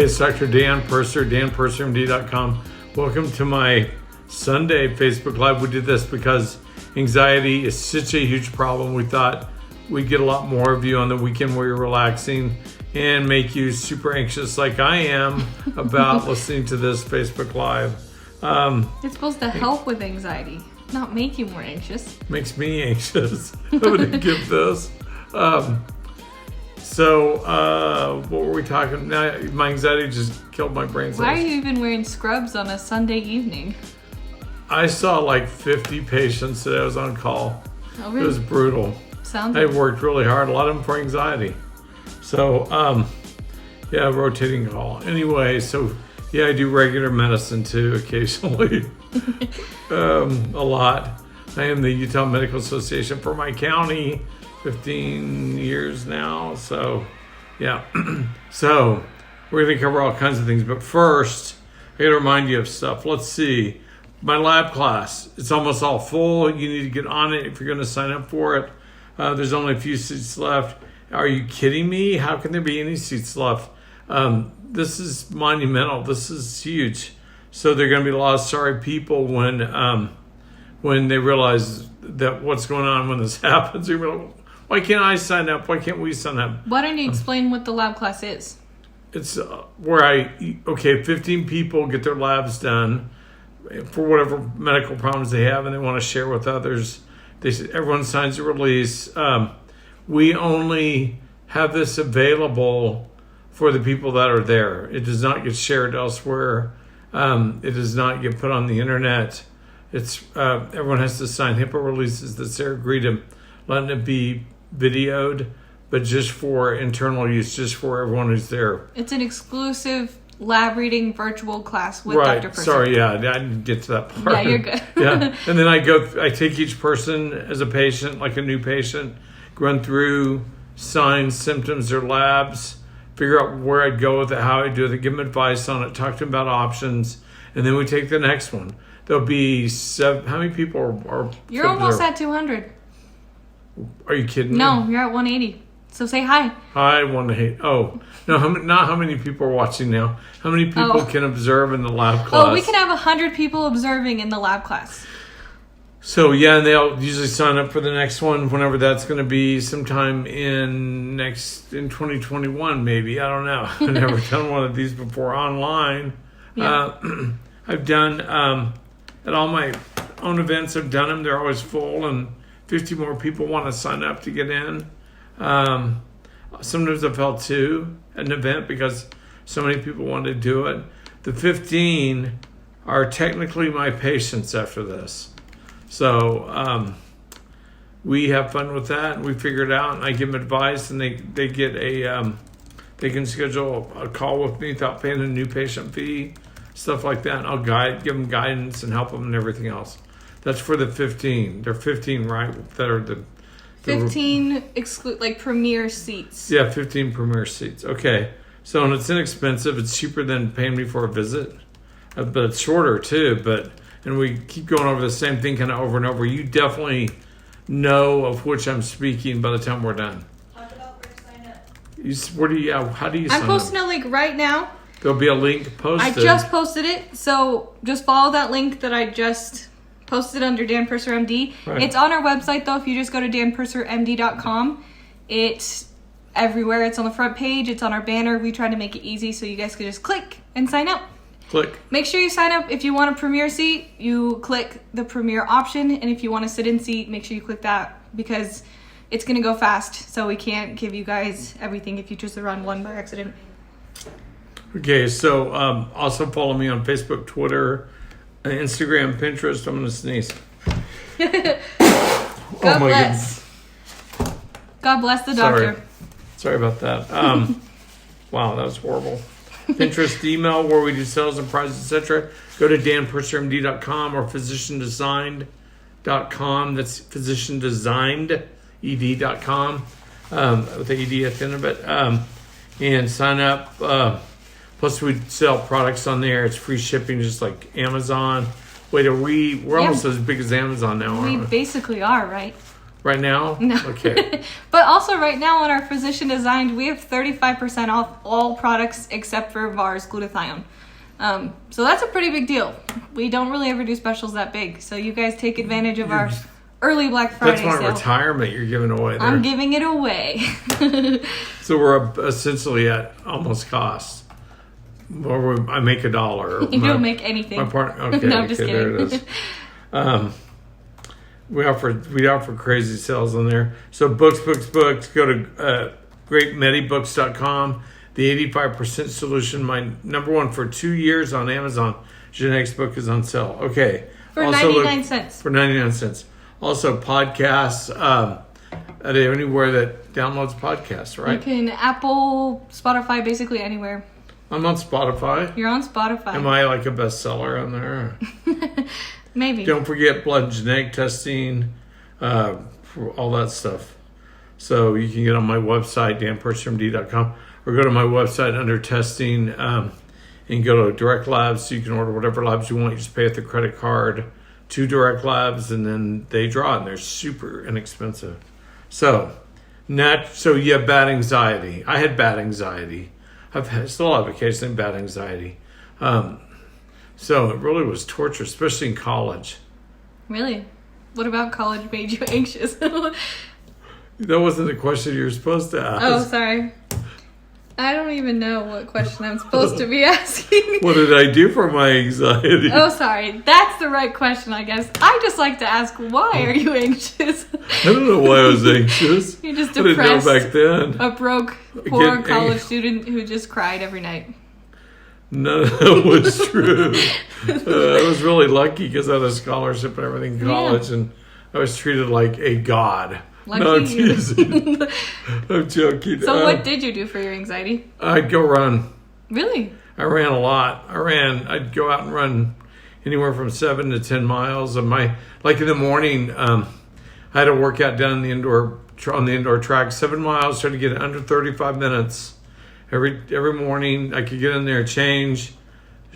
it's Dr. Dan Purser, danpursermd.com. Welcome to my Sunday Facebook Live. We did this because anxiety is such a huge problem. We thought we'd get a lot more of you on the weekend where you're relaxing and make you super anxious like I am about listening to this Facebook Live. It's supposed to help with anxiety, not make you more anxious. Makes me anxious. I'm going to give this. What were we talking? Now, my anxiety just killed my brain cells. Why are you even wearing scrubs on a Sunday evening? I saw like 50 patients today. I was on call. Oh, really? It was brutal. I worked really hard, a lot of them for anxiety. So, rotating call. Anyway, I do regular medicine too, occasionally. A lot. I am the Utah Medical Association for my county, 15 years now. So, yeah. So, we're going to cover all kinds of things. But first, I got to remind you of stuff. Let's see. My lab class, it's almost all full. You need to get on it if you're going to sign up for it. There's only a few seats left. Are you kidding me? How can there be any seats left? This is monumental. This is huge. So there are going to be a lot of sorry people when they realize that what's going on when this happens. They're like, why can't I sign up? Why can't we sign up? Why don't you explain what the lab class is? It's where 15 people get their labs done for whatever medical problems they have, and they want to share with others. Everyone signs a release. We only have this available for the people that are there. It does not get shared elsewhere. It does not get put on the internet. Everyone has to sign HIPAA releases that they're agreed to letting it be videoed, but just for internal use, just for everyone who's there. It's an exclusive lab reading virtual class with Right. Dr. Purser. Sorry, I didn't get to that part. Yeah, you're good. Yeah, and then I take each person as a patient, like a new patient, run through signs, symptoms, their labs, figure out where I'd go with it, how I'd do it, give them advice on it, talk to them about options, and then we take the next one. There'll be how many people are You're almost at 200. Are you kidding me? No, you're at 180. So say hi. I want to hate. Oh, no, not how many people are watching now. How many people can observe in the lab class? Oh, we can have 100 people observing in the lab class. So, yeah, and they'll usually sign up for the next one, whenever that's going to be, sometime in 2021, maybe. I don't know. I've never done one of these before online. Yeah. I've done, at all my own events, I've done them. They're always full, and 50 more people want to sign up to get in. Sometimes I've held two at an event because so many people want to do it. The 15 are technically my patients after this. So we have fun with that, and we figure it out, and I give them advice, and they get they can schedule a call with me without paying a new patient fee, stuff like that. And I'll give them guidance and help them and everything else. That's for the 15. There are 15, right, that are the 15 premier seats. Yeah, 15 premier seats. Okay. So, and it's inexpensive. It's cheaper than paying me for a visit, but it's shorter too. And we keep going over the same thing kind of over and over. You definitely know of which I'm speaking by the time we're done. Talk about where to sign up. How do you sign up? I'm posting a link right now. There'll be a link posted. I just posted it, so just follow that link that I just posted under Dan Purser MD. Right. It's on our website, though. If you just go to danpursermd.com, it's everywhere. It's on the front page. It's on our banner. We try to make it easy so you guys can just click and sign up. Click. Make sure you sign up. If you want a premier seat, you click the premier option. And if you want a sit-in seat, make sure you click that because it's going to go fast. So we can't give you guys everything if you choose the wrong one by accident. Okay, so also follow me on Facebook, Twitter, Instagram, Pinterest. I'm going to sneeze. God bless. Goodness. God bless the doctor. Sorry about that. Wow, that was horrible. Pinterest email where we do sales and prizes, etc. Go to danpursermd.com or physiciandesigned.com. That's physiciandesigned.com with the ED at the end of it. And sign up. Plus, we sell products on there. It's free shipping, just like Amazon. We're almost as big as Amazon now, aren't we? We basically are, right? Right now? No. Okay. But also right now on our Physician Designed, we have 35% off all products except for VARS glutathione. So that's a pretty big deal. We don't really ever do specials that big. So you guys take advantage of our early Black Friday That's my sale. retirement you're giving away there. I'm giving it away. So we're essentially at almost cost. Or I make $1. You don't make anything. My partner. Okay. No, I'm just okay, kidding. there it is. We offer crazy sales on there. So books. Go to greatmedibooks.com. The 85% solution, my number one for 2 years on Amazon. Genetics book is on sale. Okay. For Also 99 cents. For 99 cents. Also podcasts. Anywhere that downloads podcasts, right? You can Apple, Spotify, basically anywhere. I'm on Spotify. You're on Spotify. Am I like a bestseller on there? Maybe. Don't forget blood genetic testing, for all that stuff. So you can get on my website, danpursermd.com, or go to my website under testing and go to Direct Labs. So you can order whatever labs you want. You just pay with the credit card to Direct Labs, and then they draw it, and they're super inexpensive. So you have bad anxiety. I had bad anxiety. Still have occasionally bad anxiety. So it really was torture, especially in college. Really? What about college made you anxious? That wasn't the question you were supposed to ask. Oh, sorry. I don't even know what question I'm supposed to be asking. What did I do for my anxiety? Oh, sorry. That's the right question, I guess. I just like to ask, why are you anxious? I don't know why I was anxious. You're just I didn't know depressed. back then. A broke, poor college student who just cried every night. None of that was true. I was really lucky because I had a scholarship and everything in college, and I was treated like a god. Lucky No, I'm you. teasing. I'm joking. So what did you do for your anxiety? I'd go run. Really? I ran a lot. I'd go out and run anywhere from 7 to 10 miles. And like in the morning, I had a workout down on the indoor track, 7 miles, try to get it under 35 minutes. Every morning I could get in there, change,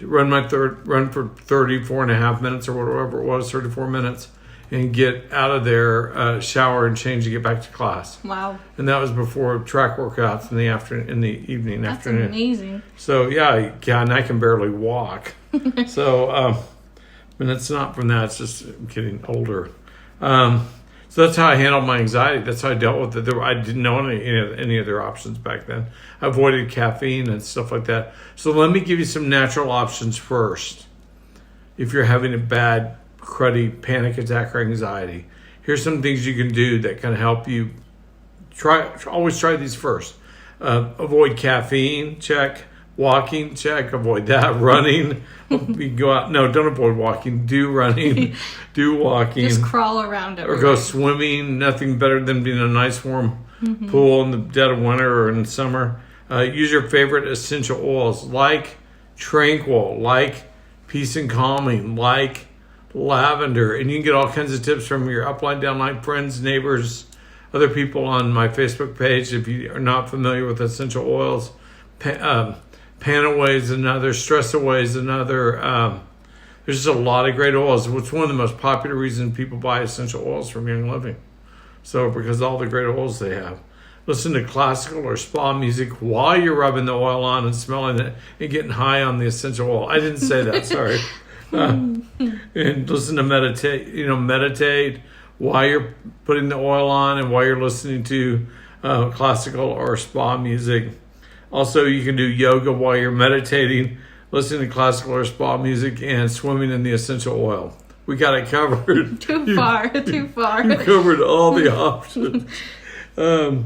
run for 34 and a half minutes or whatever it was, 34 minutes, and get out of there, shower and change and get back to class. Wow. And that was before track workouts in the afternoon. That's amazing. So yeah, and I can barely walk. So, and it's not from that, it's just I'm getting older. So that's how I handled my anxiety. That's how I dealt with it. I didn't know any other options back then. I avoided caffeine and stuff like that. So let me give you some natural options first. If you're having a bad, cruddy panic attack or anxiety, here's some things you can do that can help you. Always try these first. Avoid caffeine, check. Walking, check. Avoid that. Running, you go out. No, don't avoid walking. Do running. Do walking. Just crawl around everywhere. Or go swimming. Nothing better than being in a nice warm pool in the dead of winter or in summer. Use your favorite essential oils like Tranquil, like Peace and Calming, like lavender. And you can get all kinds of tips from your upline, downline friends, neighbors, other people on my Facebook page. If you are not familiar with essential oils, Panaway is another, Stress Away is another. There's just a lot of great oils. It's one of the most popular reasons people buy essential oils from Young Living. So because of all the great oils they have. Listen to classical or spa music while you're rubbing the oil on and smelling it and getting high on the essential oil. I didn't say that, sorry. And listen to meditate while you're putting the oil on and while you're listening to classical or spa music. Also, you can do yoga while you're meditating, listening to classical or spa music, and swimming in the essential oil. We got it covered. Too far. You covered all the options. Or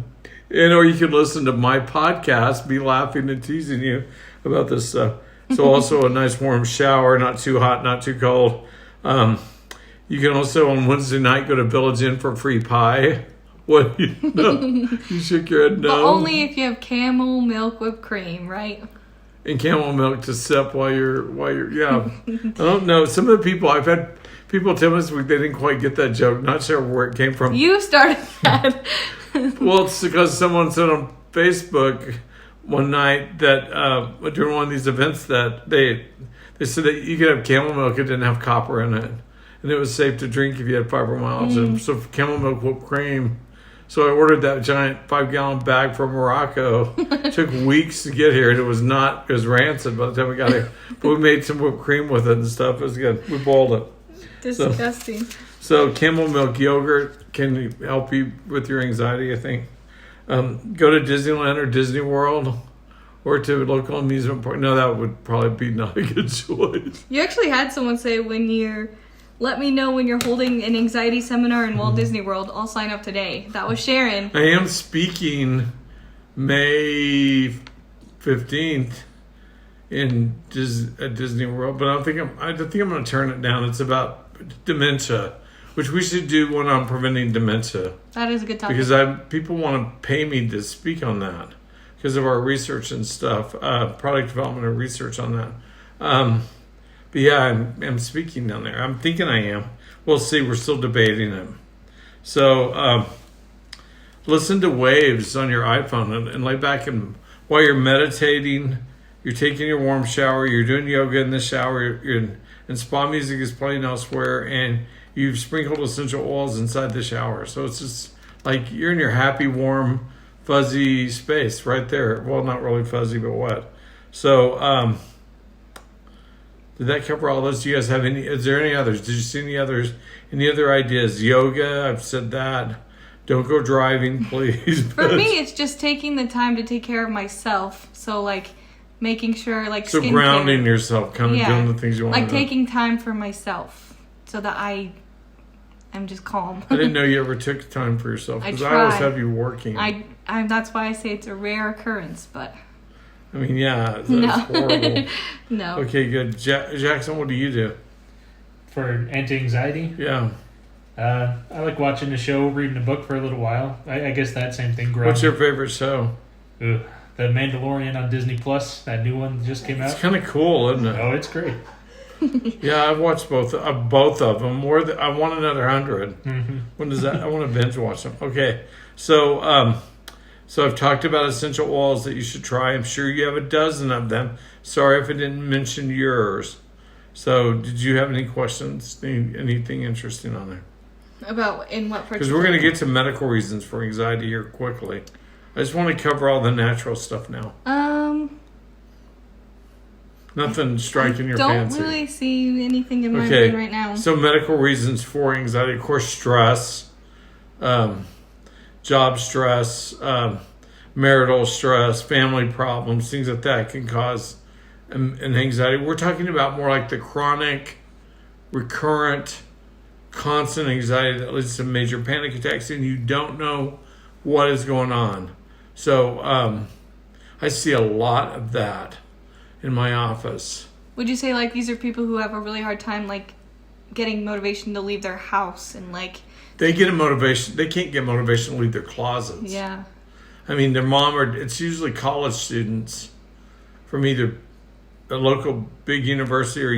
you can listen to my podcast, be laughing and teasing you about this stuff. So also a nice warm shower, not too hot, not too cold. You can also on Wednesday night go to Village Inn for free pie. What? No. You shook your head no. But only if you have camel milk whipped cream, right? And camel milk to sip while you're yeah. I don't know. Some of the people I've had people tell me this week they didn't quite get that joke. Not sure where it came from. You started that. Well, it's because someone said on Facebook one night that during one of these events that they said that you could have camel milk, it didn't have copper in it. and it was safe to drink if you had fibromyalgia. So camel milk whipped cream. So I ordered that giant 5-gallon bag from Morocco. It took weeks to get here, and it was rancid by the time we got here. But we made some whipped cream with it and stuff. It was good. We boiled it. Disgusting. So camel milk yogurt can help you with your anxiety, I think. Go to Disneyland or Disney World or to a local amusement park. No, that would probably be not a good choice. You actually had someone say let me know when you're holding an anxiety seminar in Walt Disney World. I'll sign up today. That was Sharon. I am speaking May 15th at Disney World, but I think I'm going to turn it down. It's about dementia, which we should do one on preventing dementia. That is a good topic. Because people want to pay me to speak on that because of our research and stuff, product development and research on that. But yeah, I'm speaking down there. I'm thinking I am. We'll see. We're still debating it. So listen to waves on your iPhone and lay back and while you're meditating, you're taking your warm shower, you're doing yoga in the shower, and spa music is playing elsewhere, and you've sprinkled essential oils inside the shower. So it's just like you're in your happy, warm, fuzzy space right there. Well, not really fuzzy, but wet. So did that cover all those? Do you guys have is there any others? Did you see any others? Any other ideas? Yoga, I've said that. Don't go driving, please. For me, it's just taking the time to take care of myself. So, making sure, So skincare. grounding yourself, kind of doing the things you want to do. Taking time for myself so that I am just calm. I didn't know you ever took time for yourself. Because I always have you working. That's why I say it's a rare occurrence, but... I mean, yeah, that's horrible. No. Okay, good. Jackson, what do you do? For anti-anxiety? Yeah. I like watching a show, reading a book for a little while. I guess that same thing. What's your favorite show? The Mandalorian on Disney Plus. That new one just came out. It's kind of cool, isn't it? Oh, it's great. Yeah, I've watched both of them. I want another 100. Mm-hmm. When does that? I want to binge watch them. Okay, so I've talked about essential oils that you should try. I'm sure you have a dozen of them. Sorry if I didn't mention yours. So, did you have any questions? Anything interesting on there? About in what particular? Because we're going to get to medical reasons for anxiety here quickly. I just want to cover all the natural stuff now. Nothing striking your fancy. Don't really see anything in my brain right now. So medical reasons for anxiety, of course, stress, job stress, marital stress, family problems, things like that can cause an anxiety. We're talking about more like the chronic, recurrent, constant anxiety that leads to major panic attacks, and you don't know what is going on. So I see a lot of that in my office. Would you say these are people who have a really hard time getting motivation to leave their house and they get a motivation, they can't get motivation to leave their closets. Yeah. I mean, their mom it's usually college students from either a local big university or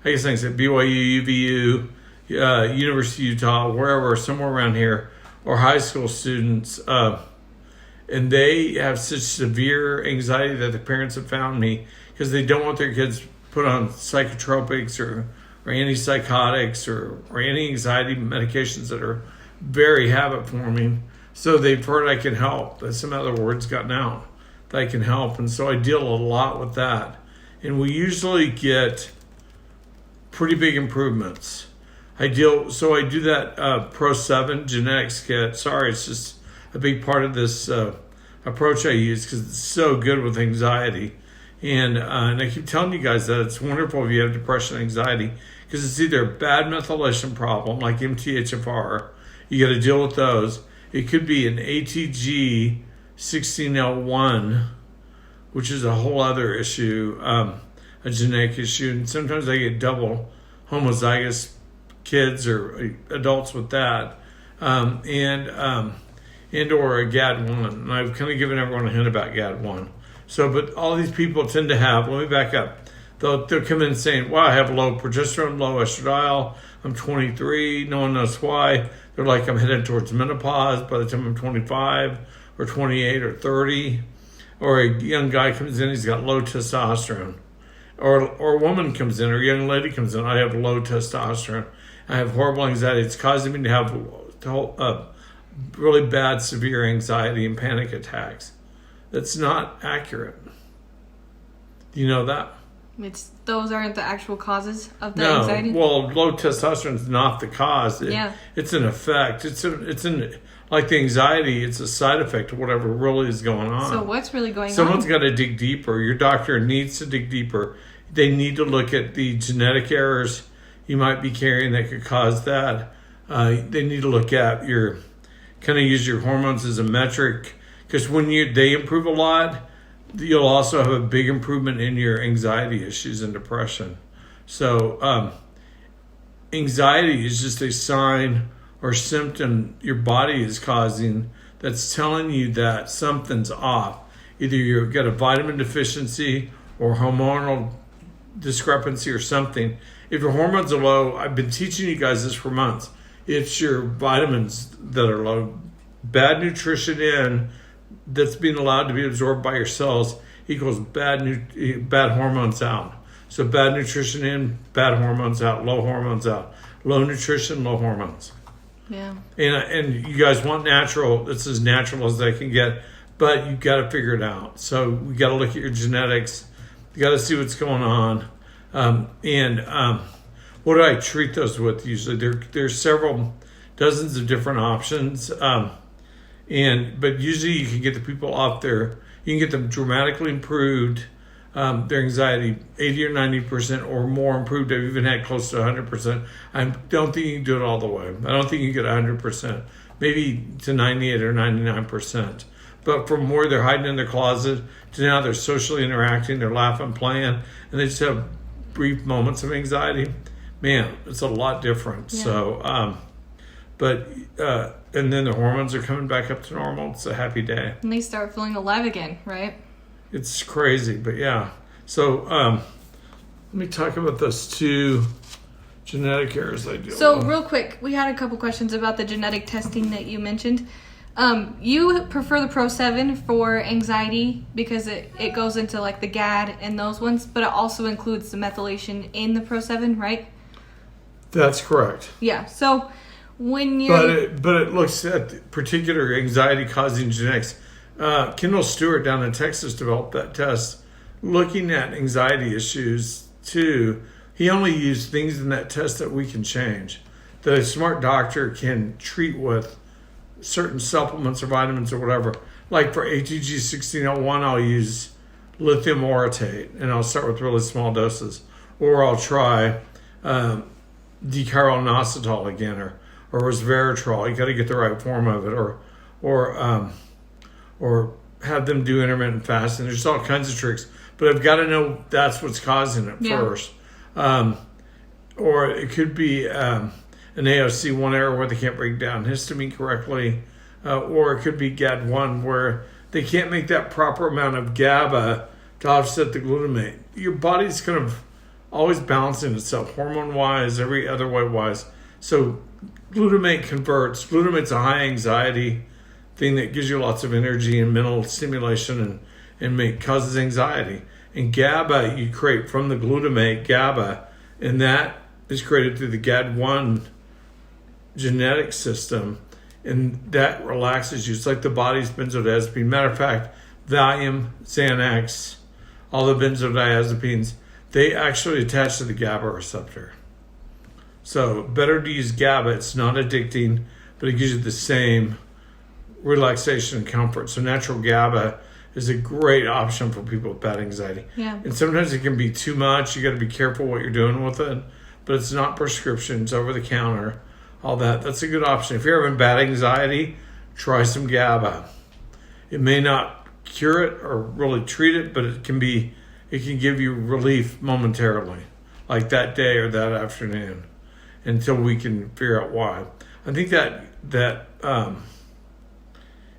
I guess I can say BYU, UVU, University of Utah, wherever, somewhere around here, or high school students, and they have such severe anxiety that the parents have found me because they don't want their kids put on psychotropics or antipsychotics or any anxiety medications that are very habit forming. So they've heard I can help. That some other words gotten out that I can help, and so I deal a lot with that. And we usually get pretty big improvements. I do that Pro 7 genetics kit. Sorry, it's just a big part of this approach I use because it's so good with anxiety. And I keep telling you guys that it's wonderful if you have depression and anxiety because it's either a bad methylation problem like MTHFR. You got to deal with those. It could be an ATG 16L1, which is a whole other issue, a genetic issue. And sometimes I get double homozygous kids or adults with that, and or a GAD1. And I've kind of given everyone a hint about GAD1. So, but all these people tend to have, let me back up. They'll come in saying, well, I have low progesterone, low estradiol. I'm 23. No one knows why. They're like, I'm headed towards menopause by the time I'm 25 or 28 or 30. Or a young guy comes in, he's got low testosterone. Or a woman comes in, or a young lady comes in, I have low testosterone. I have horrible anxiety. It's causing me to have really bad, severe anxiety and panic attacks. That's not accurate. Do you know that? Those aren't the actual causes of the No. anxiety? Well, low testosterone is not the cause. It's an effect. Like the anxiety, it's a side effect of whatever really is going on. So what's really going Someone's on? got to dig deeper. Your doctor needs to dig deeper. They need to look at the genetic errors you might be carrying that could cause that. They need to look at use your hormones as a metric, because when they improve a lot, you'll also have a big improvement in your anxiety issues and depression. So anxiety is just a sign or symptom your body is causing that's telling you that something's off. Either you've got a vitamin deficiency or hormonal discrepancy or something. If your hormones are low, I've been teaching you guys this for months. It's your vitamins that are low. Bad nutrition that's being allowed to be absorbed by your cells equals bad hormones out. So bad nutrition in, bad hormones out, low hormones out. Low nutrition, low hormones. Yeah. And you guys want natural. It's as natural as they can get, but you got to figure it out. So we got to look at your genetics. You got to see what's going on. What do I treat those with usually? There's several dozens of different options. But usually you can get the people off there. You can get them dramatically improved. Their anxiety 80 or 90% or more improved. I've even had close to 100%. I don't think you can do it all the way. I don't think you can get 100%. Maybe to 98 or 99%. But from where they're hiding in their closet to now they're socially interacting, they're laughing, playing, and they just have brief moments of anxiety. Man, it's a lot different. Yeah. So, and then the hormones are coming back up to normal. It's a happy day. And they start feeling alive again, right? It's crazy, but yeah. So let me talk about those two genetic errors I deal So with. real quick, we had a couple questions about the genetic testing that you mentioned. You prefer the Pro 7 for anxiety because it goes into like the GAD and those ones, but it also includes the methylation in the Pro 7, right? That's correct. Yeah. So when you're... But it looks at particular anxiety-causing genetics. Kendall Stewart down in Texas developed that test looking at anxiety issues too. He only used things in that test that we can change, that a smart doctor can treat with certain supplements or vitamins or whatever. Like for ATG 1601, I'll use lithium orotate, and I'll start with really small doses. Or I'll try decarboinositol again, or resveratrol. You got to get the right form of it, or have them do intermittent fasting. There's all kinds of tricks, but I've got to know that's what's causing it first. Or it could be an AOC1 error where they can't break down histamine correctly, or it could be GAD1 where they can't make that proper amount of GABA to offset the glutamate. Your body's kind of always balancing itself, hormone-wise, every other way-wise. So glutamate converts. Glutamate's a high anxiety thing that gives you lots of energy and mental stimulation and causes anxiety. And GABA you create from the glutamate, GABA, and that is created through the GAD1 genetic system, and that relaxes you. It's like the body's benzodiazepine. Matter of fact, Valium, Xanax, all the benzodiazepines, they actually attach to the GABA receptor. So better to use GABA. It's not addicting, but it gives you the same relaxation and comfort. So natural GABA is a great option for people with bad anxiety. Yeah. And sometimes it can be too much. You got to be careful what you're doing with it. But it's not prescription. It's over the counter. All that. That's a good option. If you're having bad anxiety, try some GABA. It may not cure it or really treat it, but it can give you relief momentarily, like that day or that afternoon, until we can figure out why. I think that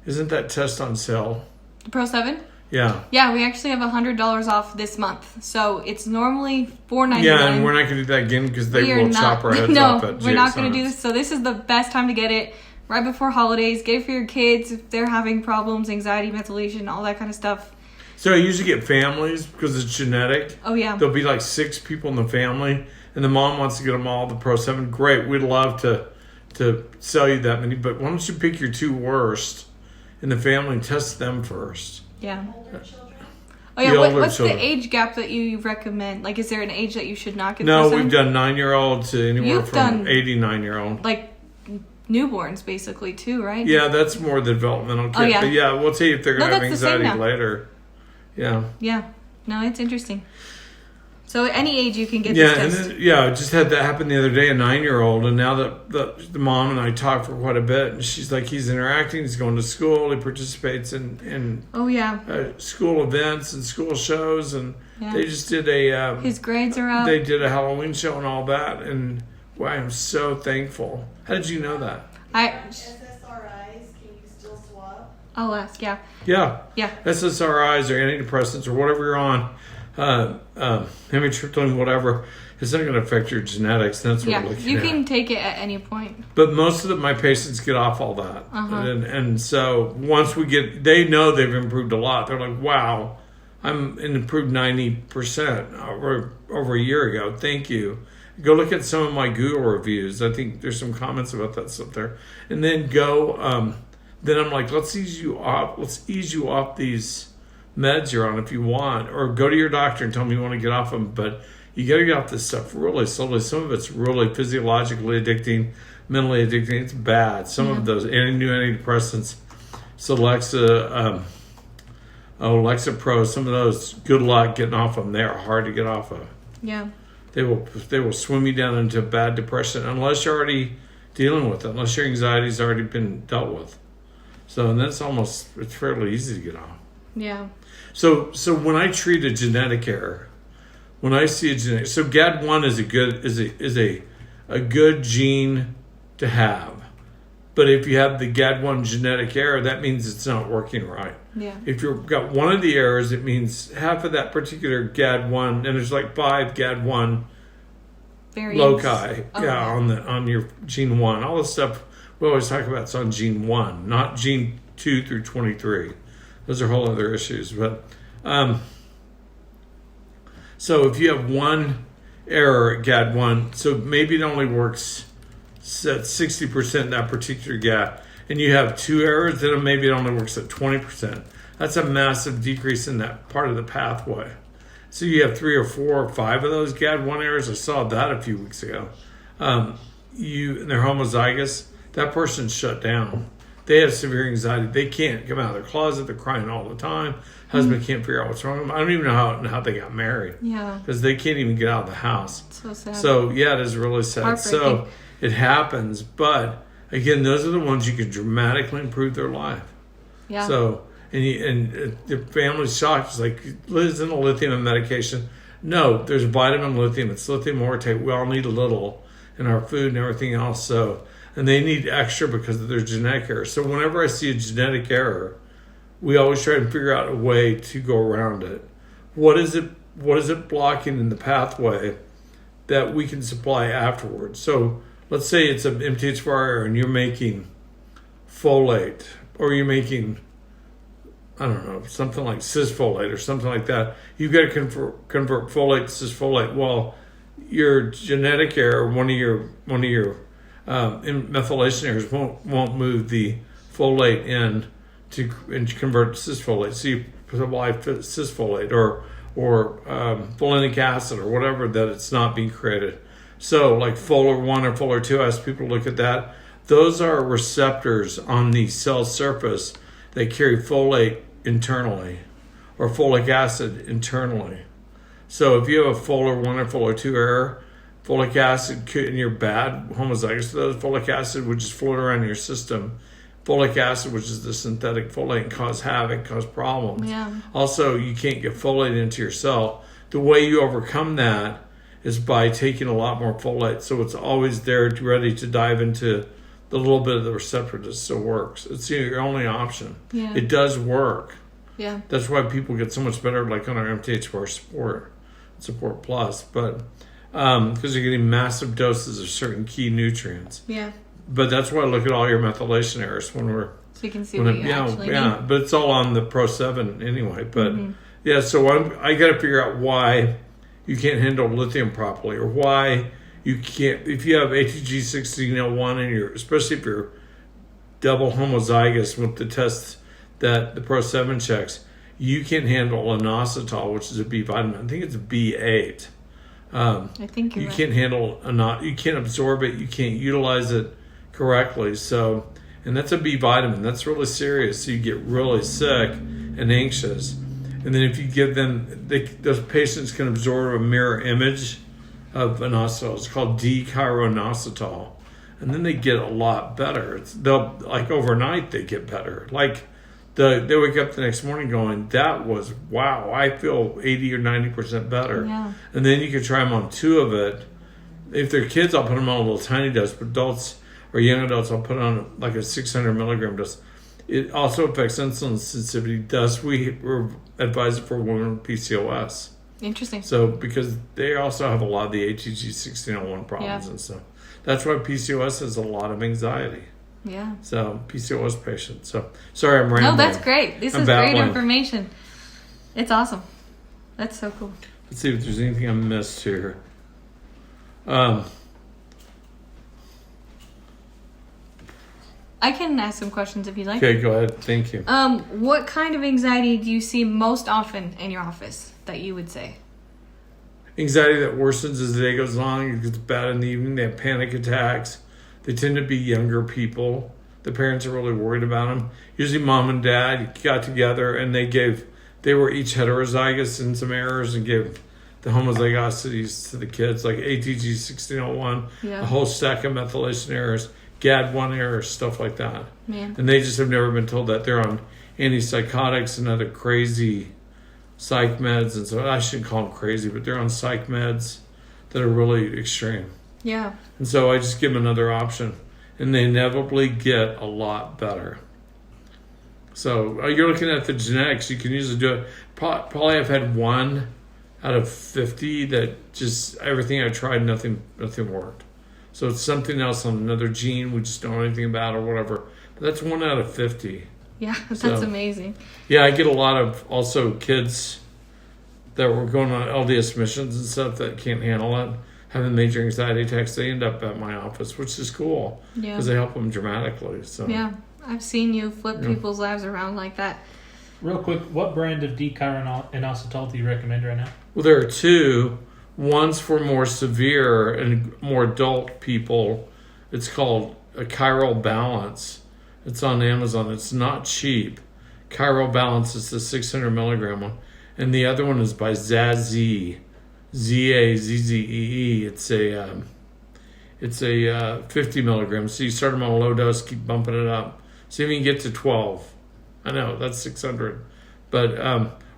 isn't that test on sale? The Pro 7? Yeah. Yeah, we actually have $100 off this month. So it's normally $4.99. Yeah, and we're not going to do that again because they will chop our heads off at we're not going to do this. So this is the best time to get it right before holidays. Get it for your kids if they're having problems, anxiety, methylation, all that kind of stuff. So I usually get families because it's genetic. Oh, yeah. There'll be like 6 people in the family, and the mom wants to get them all the Pro 7, great. We'd love to sell you that many, but why don't you pick your 2 worst in the family and test them first? Yeah. Older children? Oh yeah. The older What's children. the age gap that you recommend? Like, is there an age that you should not get? No, Pro 7? we've done 9-year-old to anywhere You've from done- 89-year-old. like newborns basically too, right? Yeah, that's more the developmental kid. Oh, yeah. But yeah, we'll tell you if they're going No, to have that's the same anxiety now. later. Yeah. Yeah. No, it's interesting. So at any age you can get Yeah, this and test. then, I just had that happen the other day, a 9-year-old, and now the mom and I talked for quite a bit, and she's like, he's interacting, he's going to school, he participates in Oh yeah. school events and school shows, and Yeah. they just did His grades are up. they did a Halloween show and all that, and wow, I'm so thankful. How did you know that? SSRIs, can you still swap? I'll ask. Yeah. Yeah. Yeah. SSRIs or antidepressants or whatever you're on, amitriptyline, whatever, it's not going to affect your genetics. That's what Yeah. we're looking You at. can take it at any point. But most of my patients get off all that. Uh-huh. And so once they know they've improved a lot. They're like, wow, I'm improved 90% over a year ago. Thank you. Go look at some of my Google reviews. I think there's some comments about that stuff there. And then then I'm like, let's ease you off these meds you're on if you want, or go to your doctor and tell them you want to get off them. But you got to get off this stuff really slowly. Some of it's really physiologically addicting, mentally addicting. It's bad. Some of those new antidepressants, Celexa, Lexapro, some of those, good luck getting off them. They are hard to get off of. Yeah. They will swim you down into bad depression unless you're already dealing with it, unless your anxiety's already been dealt with. So, and that's it's fairly easy to get off. Yeah. So when I treat a genetic error, when I see a genetic, so GAD1 is a good gene to have, but if you have the GAD1 genetic error, that means it's not working right. Yeah. If you've got one of the errors, it means half of that particular GAD1, and there's like 5 GAD1 Variants. loci, Oh. on your gene 1. All the stuff we always talk about is on gene 1, not gene 2 through 23. Those are whole other issues. But so if you have one error at GAD1, so maybe it only works at 60% in that particular gap, and you have 2 errors, then maybe it only works at 20%. That's a massive decrease in that part of the pathway. So you have 3 or 4 or 5 of those GAD1 errors. I saw that a few weeks ago. And they're homozygous. That person's shut down. They have severe anxiety. They can't come out of their closet. They're crying all the time. Husband can't figure out what's wrong with them. I don't even know how they got married. Yeah. Because they can't even get out of the house. So sad. So, yeah, it is really sad. So, Heartbreaking. it happens. But, again, those are the ones you can dramatically improve their life. Yeah. So, and the family's shocked. It's like, isn't a lithium and medication? No, there's vitamin lithium. It's lithium orotate. We all need a little in our food and everything else. So, and they need extra because of their genetic error. So whenever I see a genetic error, we always try to figure out a way to go around it. What is it blocking in the pathway that we can supply afterwards? So let's say it's an MTHFR error and you're making folate, or you're making, I don't know, something like cisfolate or something like that. You've got to convert folate to cisfolate. Well, your genetic error, one of your methylation errors won't move the folate in to convert to cisfolate. So you supply cisfolate or folinic acid or whatever, that it's not being created. So like Folar 1 or Folar 2, I ask people to look at that. Those are receptors on the cell surface that carry folate internally or folic acid internally. So if you have a Folar 1 or Folar 2 error, folic acid could, and you're bad homozygous to those, folic acid would just float around in your system. Folic acid, which is the synthetic folate, and cause havoc, cause problems. Yeah. Also, you can't get folate into your cell. The way you overcome that is by taking a lot more folate, so it's always there, ready to dive into the little bit of the receptor that still works. It's your only option. Yeah. It does work. Yeah. That's why people get so much better, like on our MTHFR Support Plus, but because you're getting massive doses of certain key nutrients. Yeah. But that's why I look at all your methylation errors when we're So you can see what you actually need. But it's all on the Pro 7 anyway. But yeah, so I got to figure out why you can't handle lithium properly, or why you can't, if you have ATG 1601 and especially if you're double homozygous with the tests that the Pro7 checks, you can handle inositol, which is a B vitamin. I think it's B8. I think you're you right. can't handle you can't absorb it, you can't utilize it correctly. So, and that's a B vitamin. That's really serious. So you get really sick and anxious. And then if you give them, those patients can absorb a mirror image of inositol. It's called D-chiroinositol. And then they get a lot better. They'll, like overnight, they get better. Like they wake up the next morning going, that was, wow, I feel 80 or 90% better. Yeah. And then you can try them on 2 of it. If they're kids, I'll put them on a little tiny dose. But adults or young adults, I'll put on like a 600 milligram dose. It also affects insulin sensitivity. Thus, we advise it for women with PCOS. Interesting. So, because they also have a lot of the ATG 1601 problems and stuff. That's why PCOS has a lot of anxiety. Yeah. So, PCOS patients. So, sorry, I'm rambling. No, that's great. This I'm is great babbling. information. It's awesome. That's so cool. Let's see if there's anything I missed here. I can ask some questions if you'd like. Okay, go ahead. Thank you. What kind of anxiety do you see most often in your office that you would say? Anxiety that worsens as the day goes on. It gets bad in the evening. They have panic attacks. They tend to be younger people. The parents are really worried about them. Usually mom and dad got together and they were each heterozygous in some errors and gave the homozygosities to the kids, like ATG 1601, Yeah. a whole stack of methylation errors, GAD1 errors, stuff like that. Man. And they just have never been told that they're on antipsychotics and other crazy psych meds. And so I shouldn't call them crazy, but they're on psych meds that are really extreme. Yeah. And so I just give them another option. And they inevitably get a lot better. So you're looking at the genetics. You can usually do it. Probably I've had 1 out of 50 that just everything I tried, nothing worked. So it's something else on another gene we just don't know anything about or whatever. But that's 1 out of 50. Yeah, that's So- amazing. Yeah, I get a lot of also kids that were going on LDS missions and stuff that can't handle it, having major anxiety attacks. They end up at my office, which is cool Yeah. because they help them dramatically. So Yeah. I've seen you flip people's lives around like that. Real quick, what brand of D-chiroinositol do you recommend right now? Well, there are 2. One's for more severe and more adult people. It's called a Chiral Balance. It's on Amazon. It's not cheap. Chiral Balance is the 600 milligram one. And the other one is by Zazzee. Zazzee. It's a 50 milligrams. So you start them on a low dose, keep bumping it up. See if you can get to 12. I know, that's 600. But,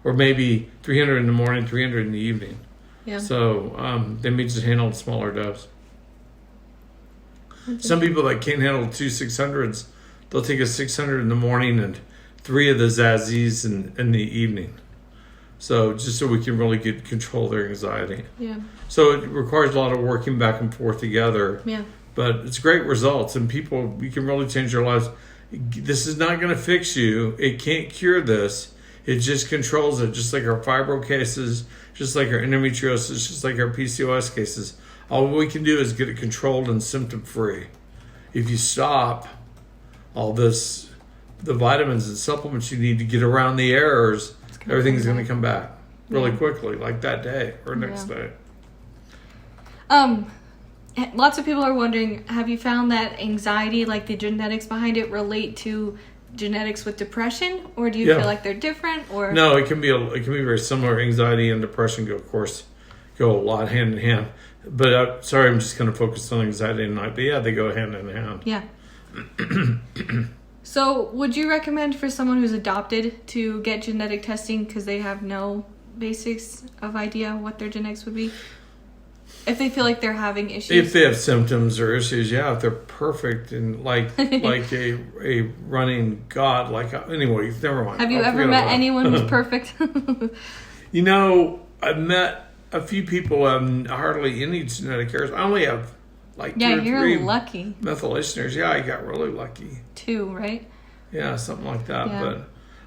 or maybe 300 in the morning, 300 in the evening. Yeah. So they may just handle a smaller dose. Some people that can't handle 2 600s, they'll take a 600 in the morning and 3 of the Zazzees in the evening. So just so we can really get control of their anxiety. Yeah. So it requires a lot of working back and forth together. Yeah. But it's great results, and people, you can really change their lives. This is not going to fix you. It can't cure this. It just controls it, just like our fibro cases, just like our endometriosis, just like our PCOS cases. All we can do is get it controlled and symptom-free. If you stop all this, the vitamins and supplements you need to get around the errors, everything's going to come back really quickly, like that day or next day. Lots of people are wondering, have you found that anxiety, like the genetics behind it, relate to genetics with depression, or do you feel like they're different? Or no, it can be very similar. Anxiety and depression go a lot hand in hand. But sorry, I'm just going to focus on anxiety tonight. But yeah, they go hand in hand. Yeah. So, would you recommend for someone who's adopted to get genetic testing because they have no basics of idea what their genetics would be? If they feel like they're having issues? If they have symptoms or issues, yeah, if they're perfect and like a running god, anyway, never mind. Have you ever met anyone who's perfect? You know, I've met a few people who have hardly any genetic errors. I only have like 2 or 3 you're lucky. methylation errors. Yeah, I got really lucky. 2, right? Yeah, something like that. Yeah.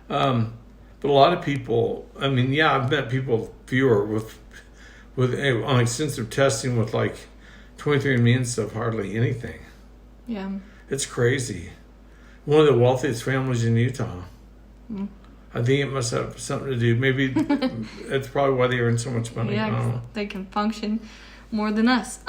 But a lot of people, I mean, yeah, I've met people fewer with with on extensive testing with like 23andMe and stuff, hardly anything. Yeah. It's crazy. One of the wealthiest families in Utah. Mm. I think it must have something to do. Maybe it's probably why they earn so much money. I don't Yeah, know. they can function more than us.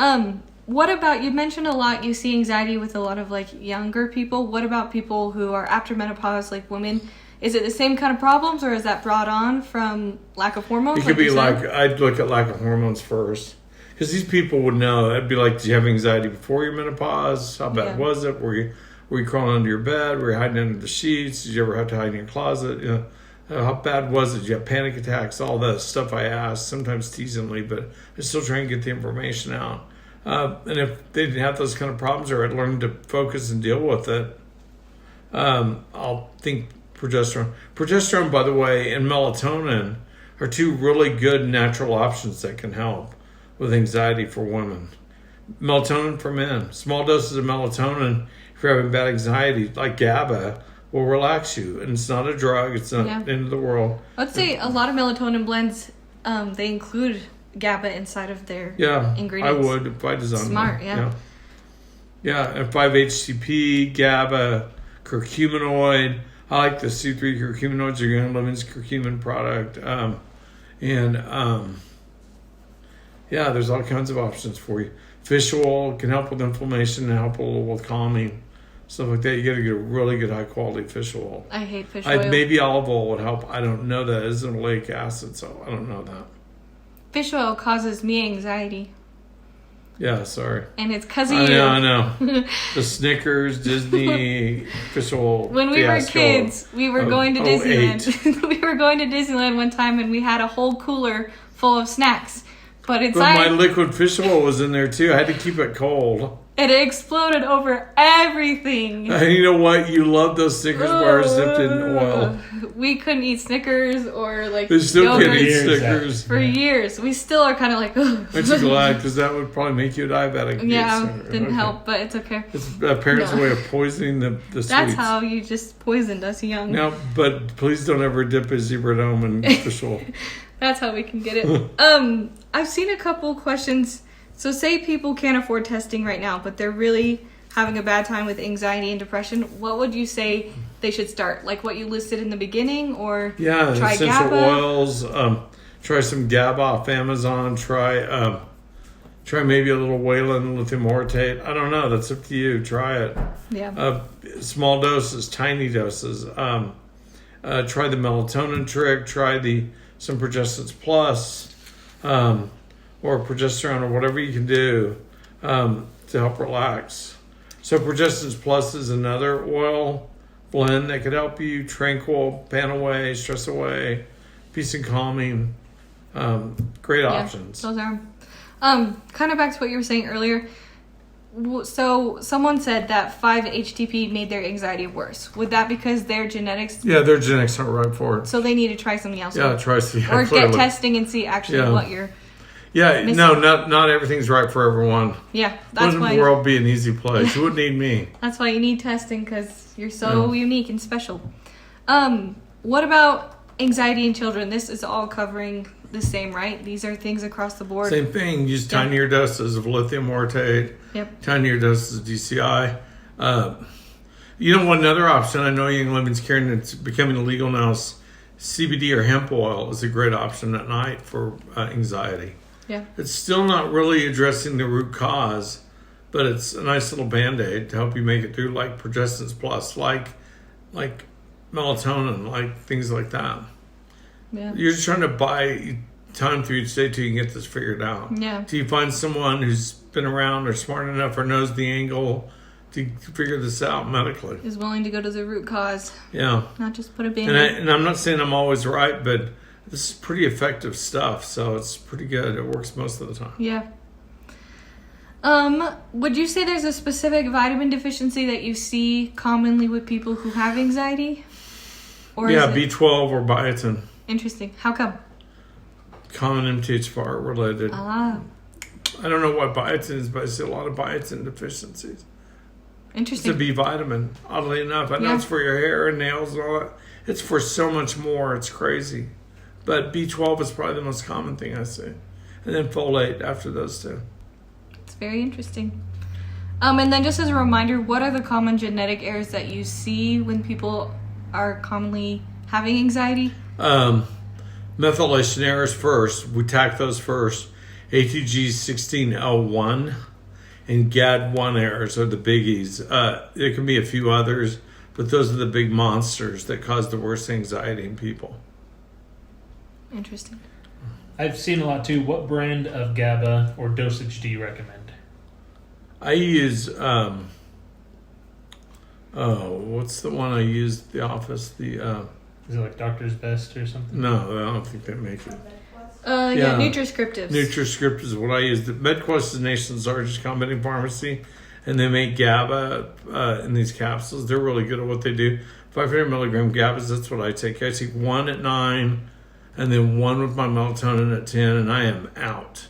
What about, you mentioned a lot, you see anxiety with a lot of like younger people. What about people who are after menopause, like women? Is it the same kind of problems, or is that brought on from lack of hormones? It could be you like, said? I'd look at lack of hormones first. Because these people would know. It'd be like, did you have anxiety before your menopause? How bad Yeah. was it? Were you crawling under your bed? Were you hiding under the sheets? Did you ever have to hide in your closet? You know, how bad was it? Did you have panic attacks? All that stuff I ask, sometimes teasingly, but I'm still trying to get the information out. And if they didn't have those kind of problems, or I'd learned to focus and deal with it, I'll think progesterone. Progesterone, by the way, and melatonin are two really good natural options that can help with anxiety for women. Melatonin for men. Small doses of melatonin, if you're having bad anxiety, like GABA, will relax you. And it's not a drug. It's not the end of the world. Let's say a lot of melatonin blends, they include GABA inside of their ingredients. I would if I designed Smart, one. Yeah, and 5-HTP, GABA, curcuminoid. I like the C3 curcuminoids, or Young Living's curcumin product. There's all kinds of options for you. Fish oil can help with inflammation and help a little with calming, stuff like that. You got to get a really good high quality fish oil. I hate fish oil. Maybe olive oil would help. I don't know that. It's an oleic acid, so I don't know that. Fish oil causes me anxiety. Yeah, sorry. And it's because of you. I know. The Snickers, Disney, fish oil. When we were kids, we were going to Disneyland. We were going to Disneyland one time, and we had a whole cooler full of snacks. But my liquid fish oil was in there too. I had to keep it cold. It exploded over everything. And you know what? You love those Snickers bars dipped in oil. We couldn't eat Snickers or like They still yogurt can't eat Snickers. for years. We still are kind of like, ugh. Aren't you glad? Because that would probably make you a diabetic. Yeah, didn't help, but it's okay. It's parents' way of poisoning the sweets. That's how you just poisoned us young. No, but please don't ever dip a Zebradome in fish oil. That's how we can get it. I've seen a couple questions. So say people can't afford testing right now, but they're really having a bad time with anxiety and depression. What would you say they should start? Like what you listed in the beginning, or try essential GABA? oils. Try some GABA off Amazon. Try maybe a little Wayland lithium orotate. I don't know. That's up to you. Try it. Yeah. Small doses, tiny doses. Try the melatonin trick. Try some Progestins Plus. Or progesterone, or whatever you can do to help relax. So Progestins Plus is another oil blend that could help you tranquil, pan away, stress away, peace and calming. Great options. Those are kind of back to what you were saying earlier. So someone said that 5-HTP made their anxiety worse. Would that because their genetics? Yeah, their genetics aren't right for it. So they need to try something else. Yeah, try some. Or get testing and see actually what you're. Yeah, no, not everything's right for everyone. Yeah, that's why. Wouldn't the world be an easy place? You wouldn't need me. That's why you need testing, because you're so unique and special. What about anxiety in children? This is all covering the same, right? These are things across the board. Same thing. Use tinier doses of lithium orotate. Yep. Tinier doses of DCI. One other option, I know Young Living's carrying, it's becoming illegal now, is CBD or hemp oil is a great option at night for anxiety. Yeah. It's still not really addressing the root cause, but it's a nice little Band-Aid to help you make it through, like Progestins Plus, like melatonin, like things like that. Yeah. You're just trying to buy time through each day till you can get this figured out. Yeah. Till you find someone who's been around or smart enough or knows the angle to figure this out medically. Is willing to go to the root cause. Yeah. Not just put a Band-Aid. And I'm not saying I'm always right, but this is pretty effective stuff, so it's pretty good. It works most of the time. Yeah. Would you say there's a specific vitamin deficiency that you see commonly with people who have anxiety? Or yeah, is it B12 or biotin. interesting? How come? Common MTHFR related. Ah, I don't know what biotin is, but I see a lot of biotin deficiencies. It's interesting. a B vitamin, oddly enough. I know it's for your hair and nails and all that. It's for so much more. It's crazy. But B12 is probably the most common thing I see. and then folate after those two. It's very interesting. And then just as a reminder, what are the common genetic errors that you see when people are commonly having anxiety? Methylation errors first. We tack those first. ATG16L1 and GAD1 errors are the biggies. There can be a few others, but those are the big monsters that cause the worst anxiety in people. Interesting. I've seen a lot too. What brand of GABA or dosage do you recommend? I use, what's the one I use at the office? Is it like Doctor's Best or something? No, I don't think they make it. Yeah, Nutriscriptives. Nutriscript is what I use. MedQuest is the nation's largest compounding pharmacy, and they make GABA in these capsules. They're really good at what they do. 500 milligram GABAs, that's what I take. I take one at 9, and then one with my melatonin at 10, and I am out.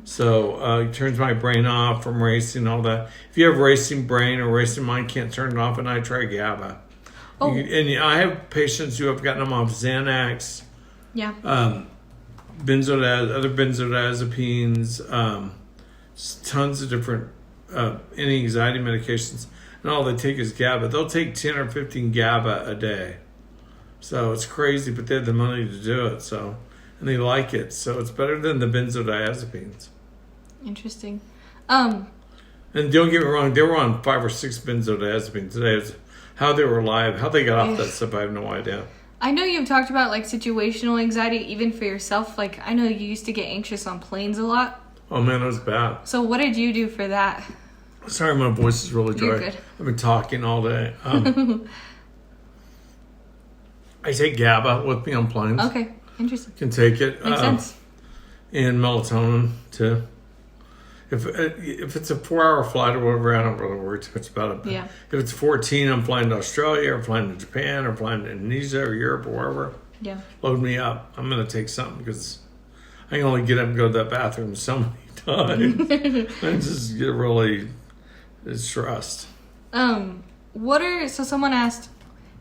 So it turns my brain off from racing, all that. If you have racing brain or racing mind, can't turn it off, and I try GABA. Oh. And I have patients who have gotten them off Xanax, Yeah. other benzodiazepines, tons of different anti-anxiety medications, and all they take is GABA. They'll take 10 or 15 GABA a day. So it's crazy, but they have the money to do it, and they like it. So it's better than the benzodiazepines. Interesting. And don't get me wrong, they were on 5 or 6 benzodiazepines today. How they were alive, how they got off that stuff, I have no idea. I know you've talked about like situational anxiety even for yourself. Like I know you used to get anxious on planes a lot. Oh man, it was bad. So what did you do for that? Sorry, my voice is really dry. You're good. I've been talking all day. I take GABA with me on planes. Okay, interesting. Can take it. Makes sense. And melatonin too. If it's a 4-hour flight or whatever, I don't really worry too much about it. But Yeah. If it's 14, I'm flying to Australia or flying to Japan or flying to Indonesia or Europe or wherever. Yeah. Load me up. I'm going to take something because I can only get up and go to that bathroom so many times. I just get really stressed. So someone asked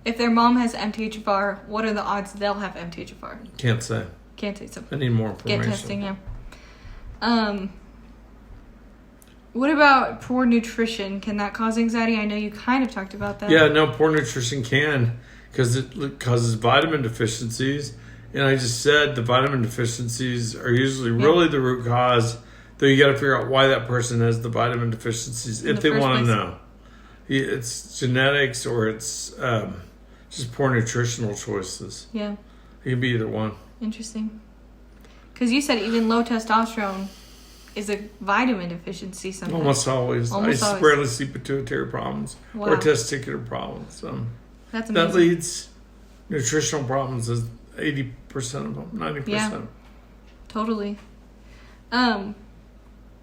if their mom has MTHFR, what are the odds they'll have MTHFR? Can't say. Can't say so. I need more information. Get testing, yeah. What about poor nutrition? Can that cause anxiety? I know you kind of talked about that. Yeah, no, poor nutrition can because it causes vitamin deficiencies. And I just said the vitamin deficiencies are usually really the root cause, though you got to figure out why that person has the vitamin deficiencies if they want to know. It's genetics or it's just poor nutritional choices. Yeah. It can be either one. Interesting. Because you said even low testosterone is a vitamin deficiency sometimes. Almost always. Almost I always. rarely see pituitary problems Wow. or testicular problems. That's amazing. That leads nutritional problems is 80% of them, 90%. Yeah. Totally.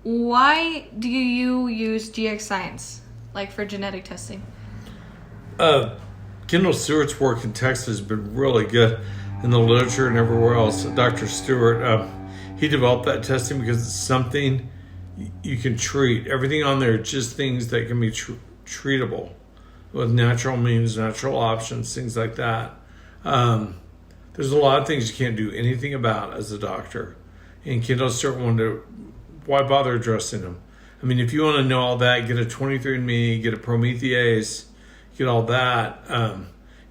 Why do you use GX Science, like for genetic testing? Kendall Stewart's work in Texas has been really good in the literature and everywhere else. Dr. Stewart, he developed that testing because it's something you can treat. Everything on there are just things that can be treatable with natural means, natural options, things like that. There's a lot of things you can't do anything about as a doctor. And Kendall Stewart wanted to, why bother addressing them? I mean, if you want to know all that, get a 23andMe, get a Promethease, get all that.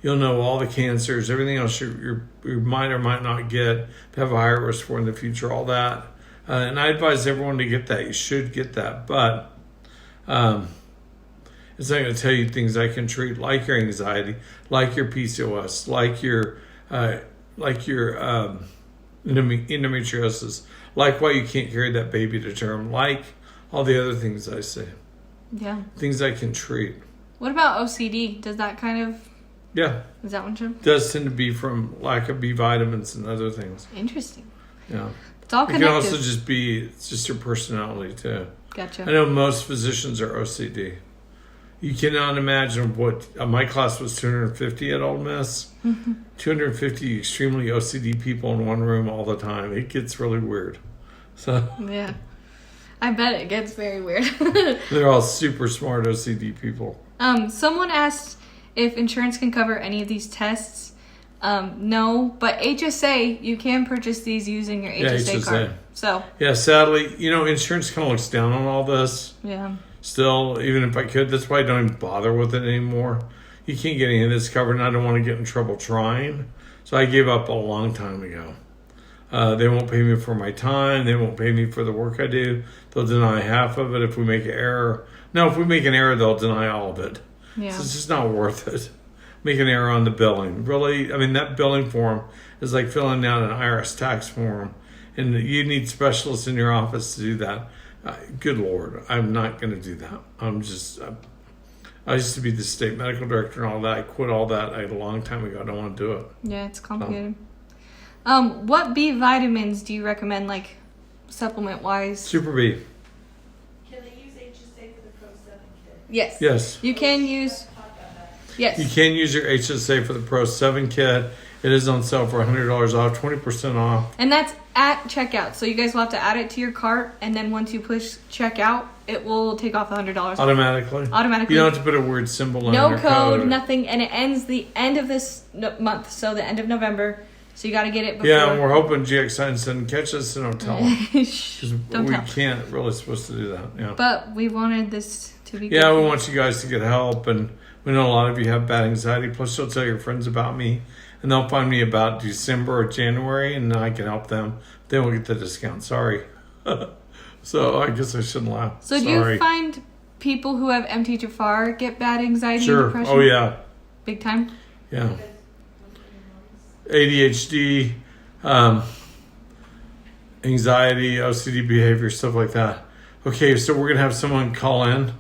You'll know all the cancers, everything else you might or might not get, have a higher risk for in the future, all that. And I advise everyone to get that. You should get that. But it's not going to tell you things I can treat, like your anxiety, like your PCOS, like your endometriosis, like why you can't carry that baby to term, like all the other things I say. Yeah. Things I can treat. What about OCD? Does that kind of... Yeah. Is that one true? It does tend to be from lack of B vitamins and other things. Interesting. Yeah. It's all It connected. can also just be, it's just your personality too. Gotcha. I know most physicians are OCD. You cannot imagine what, my class was 250 at Ole Miss. 250 extremely OCD people in one room all the time. It gets really weird. So Yeah. I bet it gets very weird. they're all super smart OCD people. Someone asked if insurance can cover any of these tests. No, but HSA, you can purchase these using your HSA card. So yeah, sadly, insurance kind of looks down on all this. yeah. Still, even if I could, that's why I don't even bother with it anymore. You can't get any of this covered, and I don't want to get in trouble trying. So I gave up a long time ago. They won't pay me for my time. They won't pay me for the work I do. They'll deny half of it if we make an error. No, if we make an error, they'll deny all of it. Yeah. So it's just not worth it. Make an error on the billing. Really, I mean, that billing form is like filling out an IRS tax form, and you need specialists in your office to do that. Good Lord, I'm not going to do that. I used to be the state medical director and all that. I quit all that a long time ago. I don't want to do it. Yeah, it's complicated. What B vitamins do you recommend, like supplement wise? Super B. Can they use HSA for the Pro 7 kit? Yes. Yes. You can use. Yes. You can use your HSA for the Pro 7 kit. It is on sale for $100 off, 20% off. And that's at checkout. So you guys will have to add it to your cart, and then once you push checkout, it will take off the $100. Automatically. Automatically. You don't have to put a weird symbol in No your code, nothing, and it ends the end of this month, so the end of November. So you got to get it before. Yeah, and we're hoping GX Science doesn't catch us, and don't tell them. Shh, Because don't we tell. can't really supposed to do that. Yeah. But we wanted this to be. Yeah, good. we want you guys to get help, and we know a lot of you have bad anxiety. Plus, you'll tell your friends about me, and they'll find me about December or January, and I can help them. They will get the discount. Sorry. So I guess I shouldn't laugh. So do Sorry. you find people who have MT Jafar get bad anxiety Sure. and depression? Oh yeah. Big time? Yeah. ADHD, anxiety, OCD behavior, stuff like that. Okay, so we're gonna have someone call in.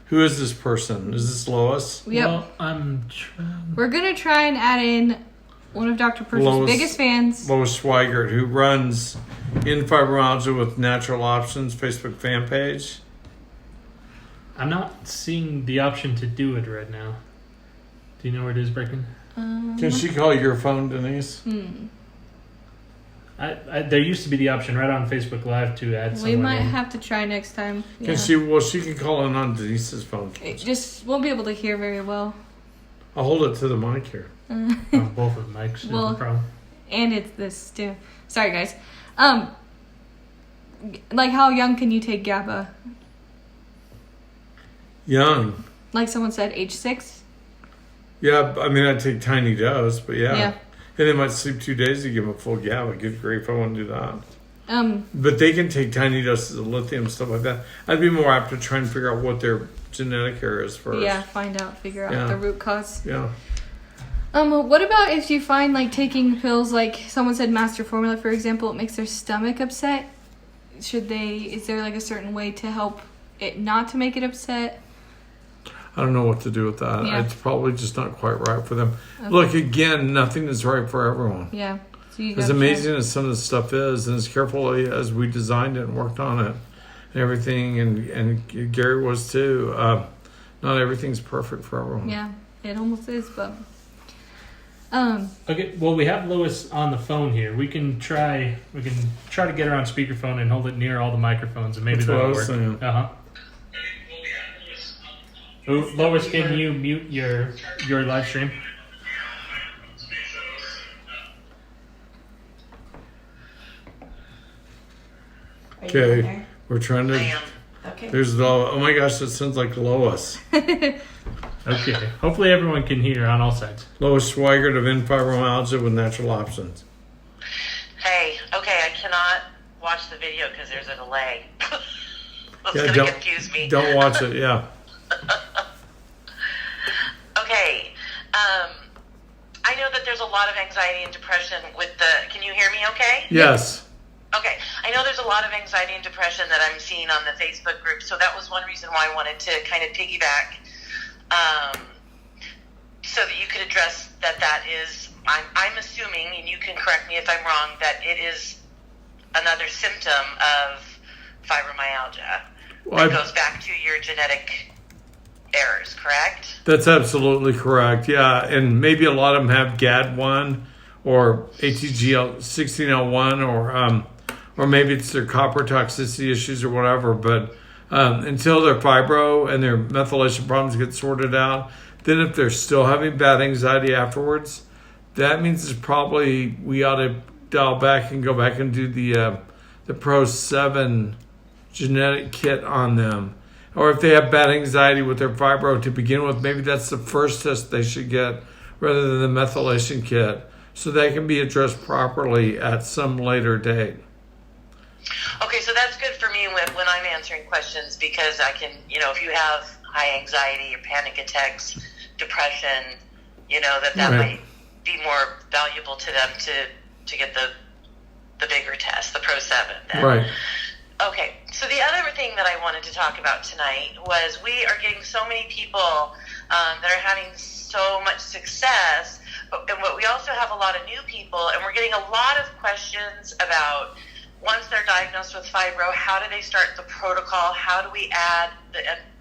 Who is this person? Is this Lois? Yep. Well, I'm trying. We're going to try and add in one of Dr. Purcell's Lois- biggest fans. Lois Schweigert, who runs In Fibromyalgia with Natural Options Facebook fan page. I'm not seeing the option to do it right now. Do you know where it is, Brecken? Can she call your phone, Denise? There used to be the option right on Facebook Live to add someone We might in. have to try next time. Yeah. Can she? Well, she can call in on Denise's phone. It just won't be able to hear very well. I'll hold it to the mic here. Oh, both of the mics. Well- No problem. And it's this too. Sorry, guys. Like how young can you take GABA? Young. Like someone said, age 6? Yeah, I mean, I'd take tiny dose, but yeah. Yeah. And they might sleep 2 days to give them a full GABA. Good grief, I wouldn't do that. Um, But they can take tiny doses of lithium, stuff like that. I'd be more apt to try and figure out what their genetic area is first. yeah, find out, figure out Yeah. the root cause. Yeah. What about if you find like taking pills, like someone said Master Formula, for example, it makes their stomach upset? Is there like a certain way to help it not to make it upset? I don't know what to do with that. Yeah. It's probably just not quite right for them. Okay. Look, again, nothing is right for everyone. Yeah. So you As gotta try. amazing as some of the stuff is, and as carefully as we designed it and worked on it and everything, and Gary was too, not everything's perfect for everyone. Yeah, it almost is, but Okay, well, we have Lois on the phone here. We can try to get her on speakerphone and hold it near all the microphones, and maybe That's what that'll I was work. saying. Oh, Lois, can you mute your live stream? Okay, we're trying to. Okay. There's Lois. Oh my gosh, that sounds like Lois. Okay. Hopefully everyone can hear on all sides. Lois Schweigert of In Fibromyalgia with Natural Options. Hey, okay, I cannot watch the video because there's a delay. That's Yeah, going to confuse me. Don't watch it. Yeah. Okay, I know that there's a lot of anxiety and depression with the... Can you hear me okay? Yes. Okay, I know there's a lot of anxiety and depression that I'm seeing on the Facebook group, so that was one reason why I wanted to kind of piggyback so that you could address that is, I'm assuming, and you can correct me if I'm wrong, that it is another symptom of fibromyalgia Well, that goes back to your genetic errors, correct? That's absolutely correct. Yeah, and maybe a lot of them have GAD1 or ATGL16L1 or maybe it's their copper toxicity issues or whatever. But until their fibro and their methylation problems get sorted out, then if they're still having bad anxiety afterwards, that means it's probably we ought to dial back and go back and do the Pro 7 genetic kit on them. Or if they have bad anxiety with their fibro to begin with, maybe that's the first test they should get rather than the methylation kit, so that can be addressed properly at some later date. Okay, so that's good for me when I'm answering questions, because I can, if you have high anxiety or panic attacks, depression, that Right. might be more valuable to them to get the bigger test, the Pro 7. Then. Right. Okay, so the other thing that I wanted to talk about tonight was we are getting so many people that are having so much success, but we also have a lot of new people, and we're getting a lot of questions about once they're diagnosed with fibro, how do they start the protocol? How do we add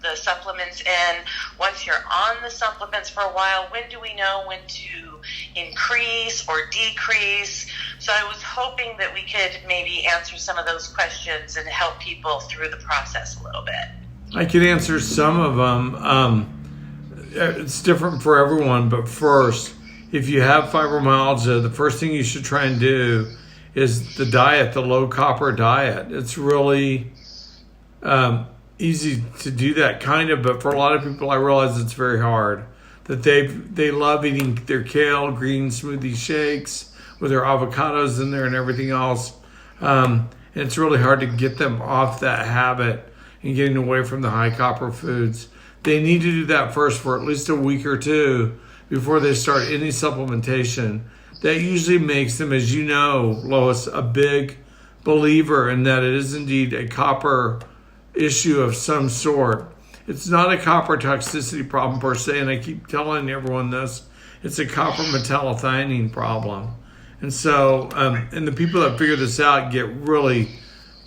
the supplements in? Once you're on the supplements for a while, when do we know when to increase or decrease? So I was hoping that we could maybe answer some of those questions and help people through the process a little bit. I could answer some of them. It's different for everyone, but first, if you have fibromyalgia, the first thing you should try and do is the diet, the low copper diet. It's really easy to do that kind of, but for a lot of people, I realize it's very hard. That they love eating their kale, green smoothie shakes with their avocados in there and everything else. And it's really hard to get them off that habit and getting away from the high copper foods. They need to do that first for at least a week or two before they start any supplementation. That usually makes them, as you know, Lois, a big believer in that it is indeed a copper issue of some sort. It's not a copper toxicity problem per se, and I keep telling everyone this. It's a copper metallothionein problem. And so, and the people that figure this out get really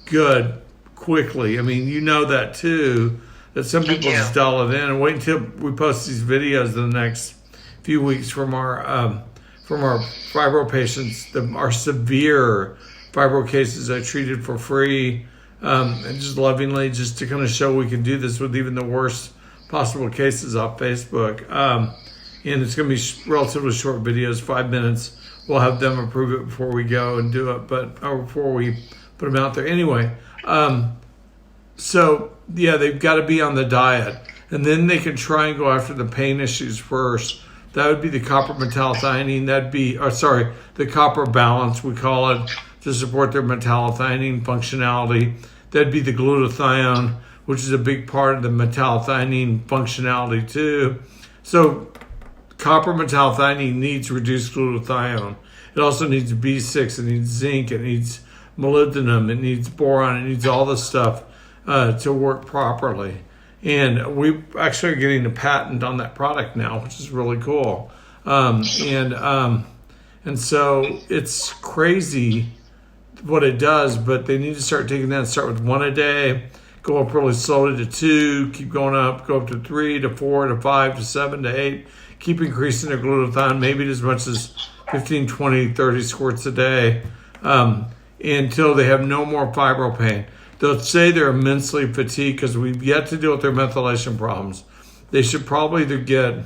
good quickly. I mean, you know that too, that some people just dial it in and wait until we post these videos in the next few weeks from our fibro patients, our severe fibro cases I treated for free, and just lovingly, just to kind of show we can do this with even the worst possible cases off Facebook. And it's going to be relatively short videos, 5 minutes. We'll have them approve it before we go and do it, or before we put them out there. Anyway, so yeah, they've got to be on the diet, and then they can try and go after the pain issues first. That would be the copper metallothionein. That'd be, the copper balance, we call it, to support their metallothionein functionality. That'd be the glutathione, which is a big part of the metallothionein functionality too. So copper metallothionein needs reduced glutathione. It also needs B6, it needs zinc, it needs molybdenum, it needs boron, it needs all this stuff to work properly. And we actually are getting a patent on that product now, which is really cool. And so it's crazy what it does, but they need to start taking that and start with 1 a day, go up really slowly to 2, keep going up, go up to 3 to 4 to 5 to 7 to 8, keep increasing their glutathione, maybe as much as 15, 20, 30 squirts a day, until they have no more fibro pain. They'll say they're immensely fatigued because we've yet to deal with their methylation problems. They should probably either get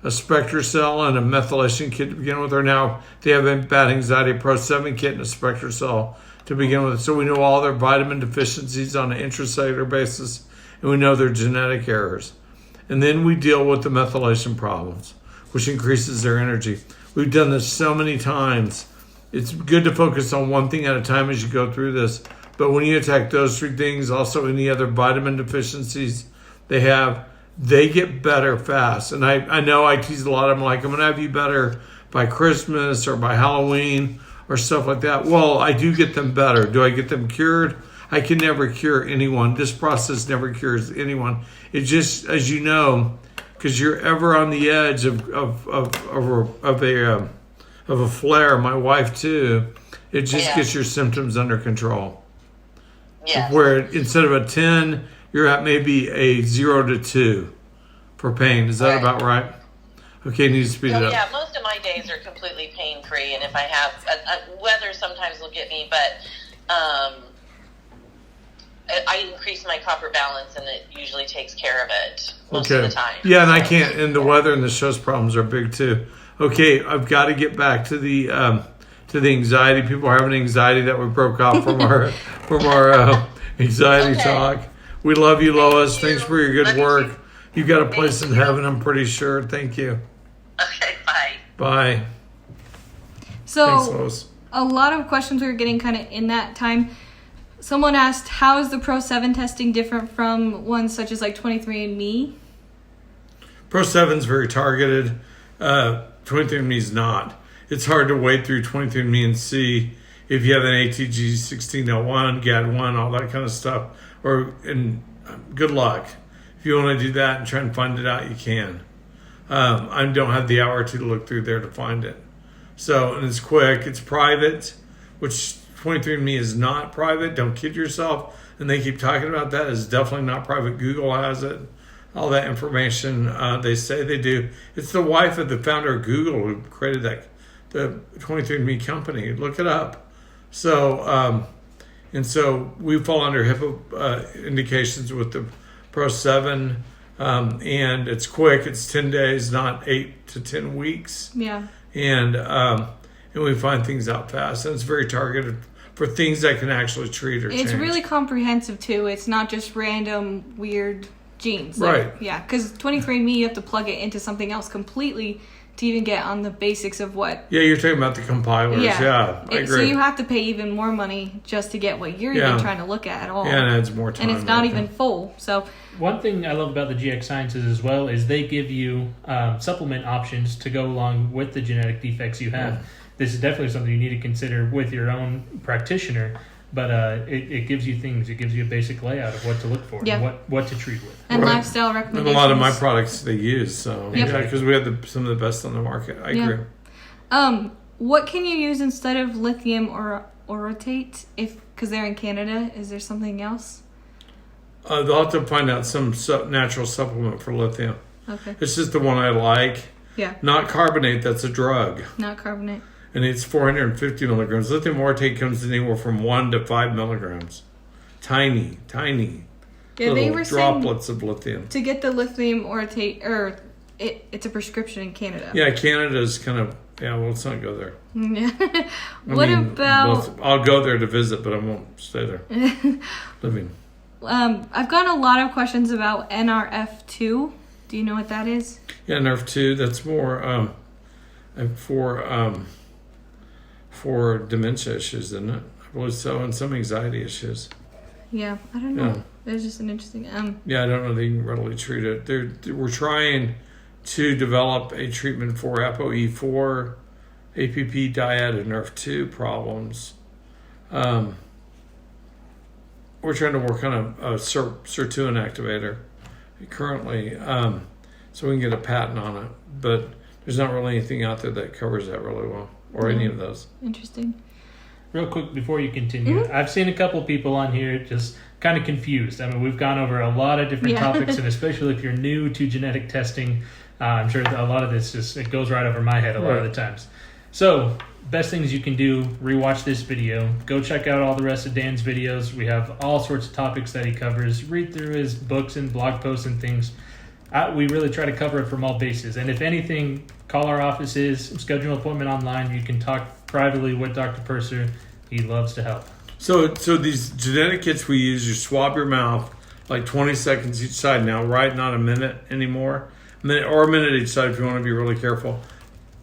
a SpectraCell and a methylation kit to begin with, or now they have a bad anxiety Pro 7 kit and a SpectraCell to begin with. So we know all their vitamin deficiencies on an intracellular basis, and we know their genetic errors. And then we deal with the methylation problems, which increases their energy. We've done this so many times. It's good to focus on one thing at a time as you go through this. But when you attack those 3 things, also any other vitamin deficiencies they have, they get better fast. And I know I tease a lot of them like, I'm going to have you better by Christmas or by Halloween or stuff like that. Well, I do get them better. Do I get them cured? I can never cure anyone. This process never cures anyone. It just, as you know, because you're ever on the edge of a flare, my wife too, it just gets your symptoms under control. Yeah. Where instead of a 10, you're at maybe a 0 to 2 for pain. Is that about right? Okay, need to speed it up. Yeah, most of my days are completely pain-free, and if I have weather sometimes will get me, but I increase my copper balance, and it usually takes care of it most of the time. Yeah, and I can't. And the weather and the stress problems are big too. Okay, I've got to get back to the anxiety. People are having anxiety that we broke off from our anxiety talk. We love you, Lois. Thanks for your good work. You got a place in heaven, I'm pretty sure. Thank you. Okay, bye. Bye. So Thanks, Lois. a lot of questions we were getting kind of in that time. Someone asked, how is the Pro 7 testing different from ones such as like 23andMe? Pro 7 is very targeted. 23andMe is not. It's hard to wade through 23andMe and see if you have an ATG 1601, GAD1, all that kind of stuff. And good luck. If you want to do that and try and find it out, you can. I don't have the hour to look through there to find it. So, and it's quick. It's private, which 23andMe is not private. Don't kid yourself. And they keep talking about that. It's definitely not private. Google has it. All that information they say they do. It's the wife of the founder of Google who created the 23andMe company. Look it up. So, and so we fall under HIPAA indications with the Pro 7, and it's quick. It's 10 days, not 8 to 10 weeks. Yeah. And we find things out fast, and it's very targeted for things that can actually treat or change. It's really comprehensive too. It's not just random weird genes. Right. Yeah, because 23andMe, you have to plug it into something else completely to even get on the basics of what. Yeah, you're talking about the compilers. Yeah, I agree. So you have to pay even more money just to get what you're even trying to look at all. Yeah, and it adds more time. And it's not even full. So one thing I love about the GX Sciences as well is they give you supplement options to go along with the genetic defects you have. Yeah. This is definitely something you need to consider with your own practitioner, but it gives you things. It gives you a basic layout of what to look for and what to treat with. And lifestyle recommendations. And a lot of my products they use, so yeah, because we have some of the best on the market. I agree. What can you use instead of lithium or orotate? Because they're in Canada, is there something else? They'll have to find out some natural supplement for lithium. Okay. It's just the one I like. Yeah. Not carbonate. That's a drug. Not carbonate. And it's 450 milligrams. Lithium orotate comes in anywhere from 1 to 5 milligrams. Tiny Yeah, they were droplets of lithium. To get the lithium orotate, or it's a prescription in Canada. Yeah, Canada's kind of, well, let's not go there. Yeah. I'll go there to visit, but I won't stay there. Living. I've gotten a lot of questions about NRF2. Do you know what that is? Yeah, NRF2, that's more for dementia issues, isn't it? I believe so, and some anxiety issues. Yeah, I don't know. Yeah. It's just an interesting. Yeah, I don't know. They can readily treat it. We're trying to develop a treatment for ApoE4, APP dyad, and NRF2 problems. We're trying to work on a sirtuin activator currently, so we can get a patent on it. But there's not really anything out there that covers that really well, or any of those. Interesting. Real quick before you continue, I've seen a couple people on here just kind of confused. I mean, we've gone over a lot of different topics, and especially if you're new to genetic testing, I'm sure a lot of this it goes right over my head a lot of the times. So, best things you can do, rewatch this video. Go check out all the rest of Dan's videos. We have all sorts of topics that he covers. Read through his books and blog posts and things. We really try to cover it from all bases. And if anything, call our offices, schedule an appointment online. You can talk privately with Dr. Purser. He loves to help. So these genetic kits we use, you swab your mouth like 20 seconds each side now, right? Not a minute anymore. A minute each side if you want to be really careful.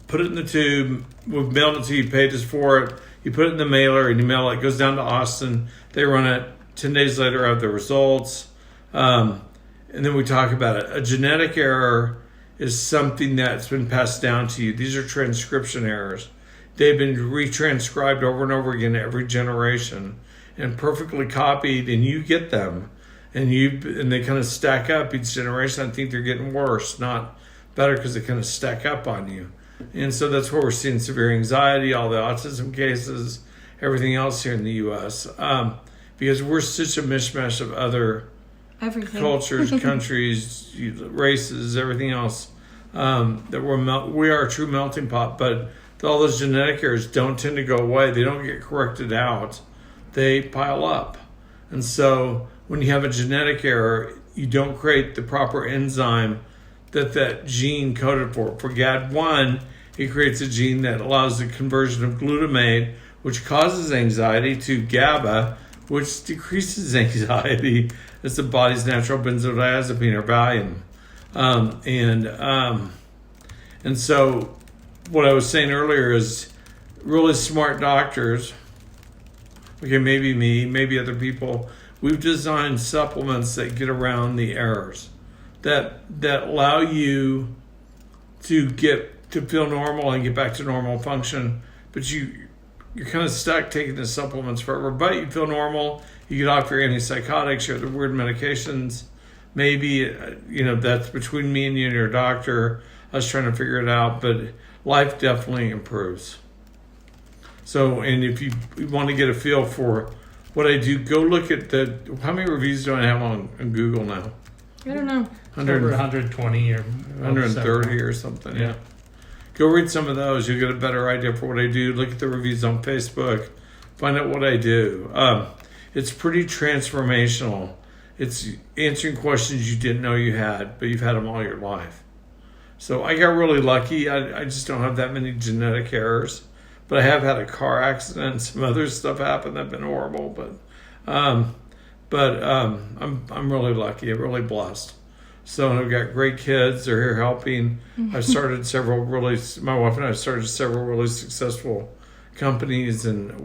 Put it in the tube. We've mailed it to you. Paid us for it. You put it in the mailer and you mail it. It goes down to Austin. They run it. 10 days later, I have the results. And then we talk about it. A genetic error is something that's been passed down to you. These are transcription errors. They've been retranscribed over and over again every generation and perfectly copied, and you get them. And they kind of stack up each generation. I think they're getting worse, not better, because they kind of stack up on you. And so that's where we're seeing severe anxiety, all the autism cases, everything else here in the U.S. Because we're such a mishmash of other cultures, countries, races, everything else, that we are a true melting pot. But all those genetic errors don't tend to go away. They don't get corrected out. They pile up. And so when you have a genetic error, you don't create the proper enzyme that gene coded for. For GAD1, It creates a gene that allows the conversion of glutamate, which causes anxiety, to GABA, which decreases anxiety. It's the body's natural benzodiazepine or Valium. And so what I was saying earlier is really smart doctors, okay, maybe me, maybe other people, we've designed supplements that get around the errors, that allow you to feel normal and get back to normal function, but you're kind of stuck taking the supplements forever. But you feel normal, you get off your antipsychotics, your weird medications. Maybe that's between me and you and your doctor. I was trying to figure it out, but life definitely improves. So, and if you want to get a feel for what I do, go look at how many reviews do I have on Google now? I don't know. Over 120 or 130 or something. Yeah. Go read some of those. You'll get a better idea for what I do. Look at the reviews on Facebook. Find out what I do. It's pretty transformational. It's answering questions you didn't know you had, but you've had them all your life. So I got really lucky. I just don't have that many genetic errors. But I have had a car accident and some other stuff happen that's been horrible. But I'm really lucky. I'm really blessed. So I've got great kids. They're here helping. I've started my wife and I started several really successful companies, and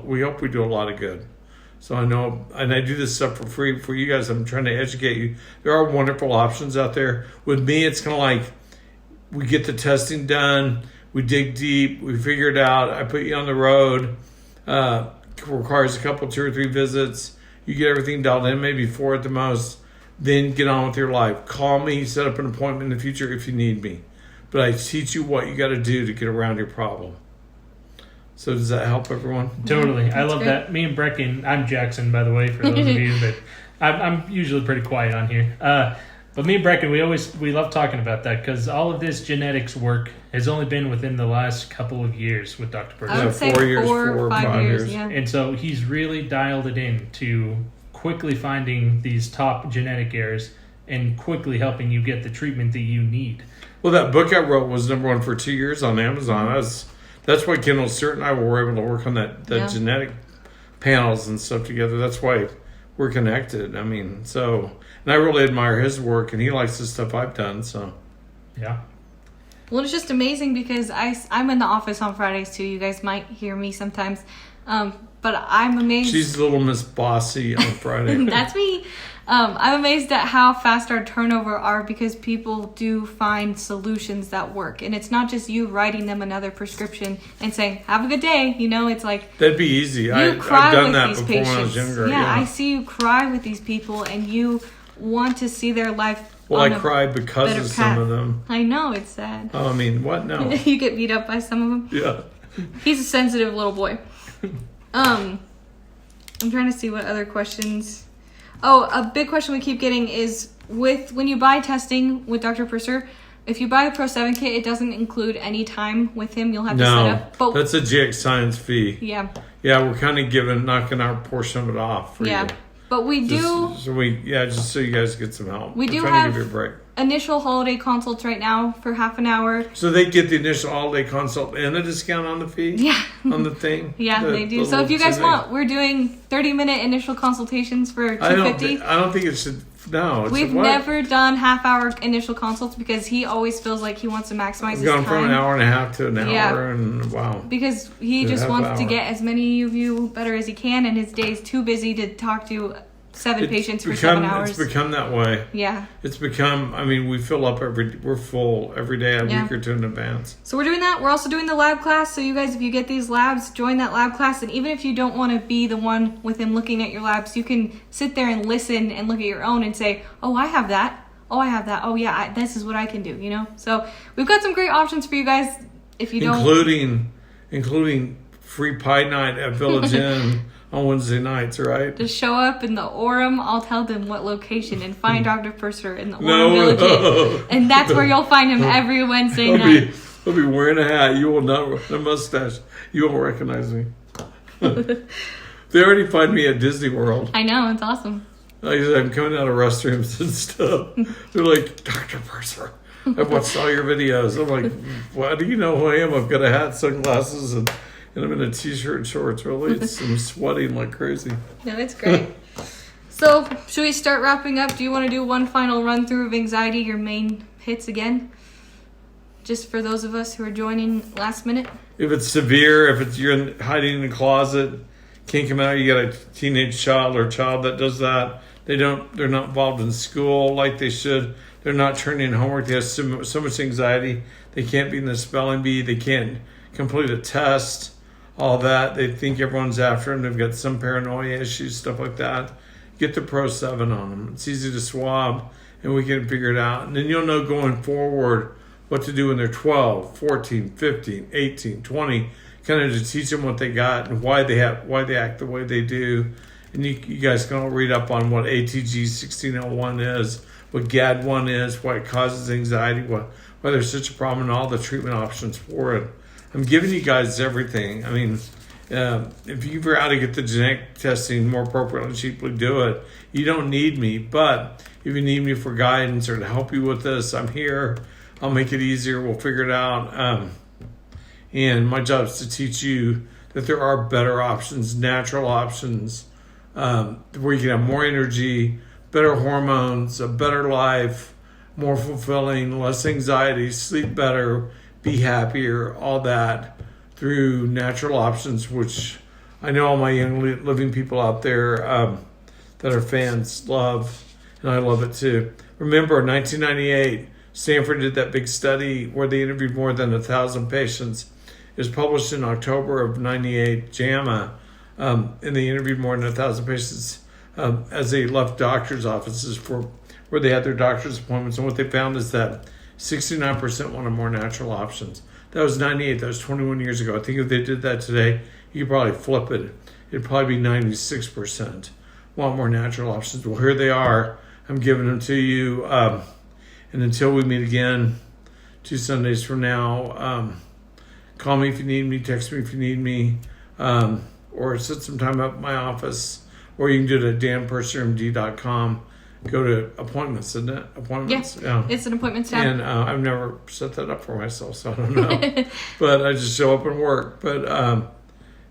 we hope we do a lot of good. So I know, and I do this stuff for free for you guys. I'm trying to educate you. There are wonderful options out there. With me, it's kind of like we get the testing done, we dig deep, we figure it out. I put you on the road. Requires a couple, 2 or 3 visits. You get everything dialed in, maybe 4 at the most. Then get on with your life. Call me, set up an appointment in the future if you need me. But I teach you what you got to do to get around your problem. So does that help everyone? Totally. I love that. Me and Brecken, I'm Jackson, by the way, for those of you, but I'm usually pretty quiet on here. But me and Brecken, we love talking about that because all of this genetics work has only been within the last couple of years with Dr. Purser. I would say 4 or 5 years. Yeah. And so he's really dialed it in to quickly finding these top genetic errors and quickly helping you get the treatment that you need. Well, that book I wrote was #1 for 2 years on Amazon. That's why Kendall Sturt and I were able to work on that genetic panels and stuff together. That's why we're connected. I mean, and I really admire his work, and he likes the stuff I've done. So, yeah. Well, it's just amazing because I'm in the office on Fridays too. You guys might hear me sometimes, but I'm amazed. She's little Miss Bossy on Friday. That's me. I'm amazed at how fast our turnover are because people do find solutions that work. And it's not just you writing them another prescription and saying, have a good day. It's like... That'd be easy. I've done that before when I was younger. Yeah, I see you cry with these people and you want to see their life. Well, I cried because of some of them. I know, it's sad. Oh, I mean, what? No. You get beat up by some of them? Yeah. He's a sensitive little boy. I'm trying to see what other questions... Oh, a big question we keep getting is when you buy testing with Dr. Purser, if you buy the Pro 7 kit, it doesn't include any time with him. You'll have to set up. But that's a GX Science fee. Yeah. Yeah, we're kind of knocking our portion of it off for you. But we do... just so you guys get some help. We do have to give you a break. Initial holiday consults right now for half an hour. So they get the initial holiday consult and a discount on the fee? Yeah. On the thing? Yeah, they do. So if you guys want, we're doing 30-minute initial consultations for $250. I don't think it should... No. We've never done half-hour initial consults because he always feels like he wants to maximize his time. Gone from an hour and a half to an hour, and wow. Because he just wants to get as many of you better as he can, and his day is too busy to talk to 7 patients for 7 hours. It's become that way. Yeah. It's become, we fill up we're full every day, a week or two in advance. So we're doing that. We're also doing the lab class. So you guys, if you get these labs, join that lab class. And even if you don't want to be the one with him looking at your labs, you can sit there and listen and look at your own and say, oh, I have that. Oh, I have that. Oh, yeah, this is what I can do, So we've got some great options for you guys if you don't. Including free pie night at Village Inn. On Wednesday nights, right? Just show up in the Orem. I'll tell them what location and find Dr. Purser in the Orem Village Inn. And that's where you'll find him every Wednesday night. He'll be wearing a hat. You will not, a mustache. You won't recognize me. They already find me at Disney World. I know, it's awesome. I'm coming out of restrooms and stuff. They're like, Dr. Purser. I've watched all your videos. I'm like, why do you know who I am? I've got a hat, sunglasses, and I'm in a t-shirt and shorts. Really, I'm sweating like crazy. No, it's great. So, should we start wrapping up? Do you want to do one final run through of anxiety, your main hits again? Just for those of us who are joining last minute. If it's severe, if you're hiding in the closet, can't come out, you got a teenage child or a child that does that. They're not involved in school like they should. They're not turning in homework. They have so much anxiety. They can't be in the spelling bee. They can't complete a test. All that. They think everyone's after them. They've got some paranoia issues, stuff like that. Get the Pro 7 on them. It's easy to swab, and we can figure it out. And then you'll know going forward what to do when they're 12, 14, 15, 18, 20, kind of to teach them what they got and why they act the way they do. And you guys can all read up on what ATG 1601 is, what GAD1 is, why it causes anxiety, why there's such a problem, and all the treatment options for it. I'm giving you guys everything. I mean, if you figure out how to get the genetic testing more appropriately and cheaply, do it. You don't need me, but if you need me for guidance or to help you with this, I'm here. I'll make it easier. We'll figure it out. And my job is to teach you that there are better options, natural options, where you can have more energy, better hormones, a better life, more fulfilling, less anxiety, sleep better, be happier, all that through natural options, which I know all my young living people out there that are fans love, and I love it too. Remember, 1998, Stanford did that big study where they interviewed more than 1,000 patients. It was published in October of 98, JAMA, and they interviewed more than 1,000 patients as they left doctors' offices for where they had their doctor's appointments. And what they found is that 69% wanted more natural options. That was 98. That was 21 years ago. I think if they did that today, you could probably flip it. It'd probably be 96% want more natural options. Well, here they are. I'm giving them to you. And until we meet again 2 Sundays from now, call me if you need me, text me if you need me, or set some time up at my office, or you can do it at danpursermd.com. Go to appointments, isn't it? Appointments? Yeah. It's an appointment tab. And I've never set that up for myself, so I don't know. But I just show up and work. But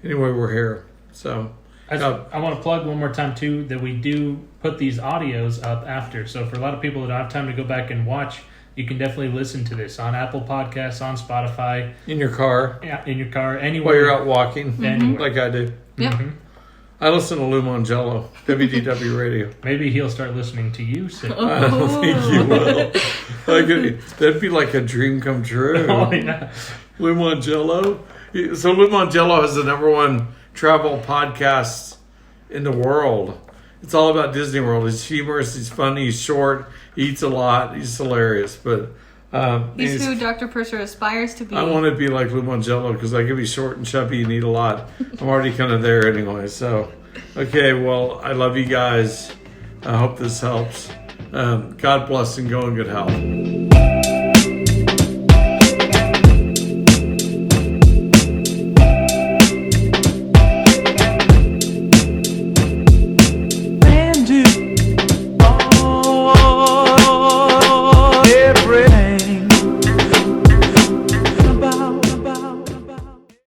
anyway, we're here. So I want to plug one more time, too, that we do put these audios up after. So for a lot of people that don't have time to go back and watch, you can definitely listen to this on Apple Podcasts, on Spotify. In your car. Yeah, in your car, anywhere. While you're out walking, anywhere. like I do. Yep. Mm-hmm. I listen to Lou Mongello, WDW Radio. Maybe he'll start listening to you soon. I don't think you will. That'd be like a dream come true. Oh, yeah. Lou Mongello. So Lou Mongello is the #1 travel podcast in the world. It's all about Disney World. He's humorous. He's funny. He's short. He eats a lot. He's hilarious. But he's who Dr. Purser aspires to be. I want to be like Lou Mongello because I can be short and chubby and eat a lot. I'm already kind of there anyway. So, okay. Well, I love you guys. I hope this helps. God bless and go in good health.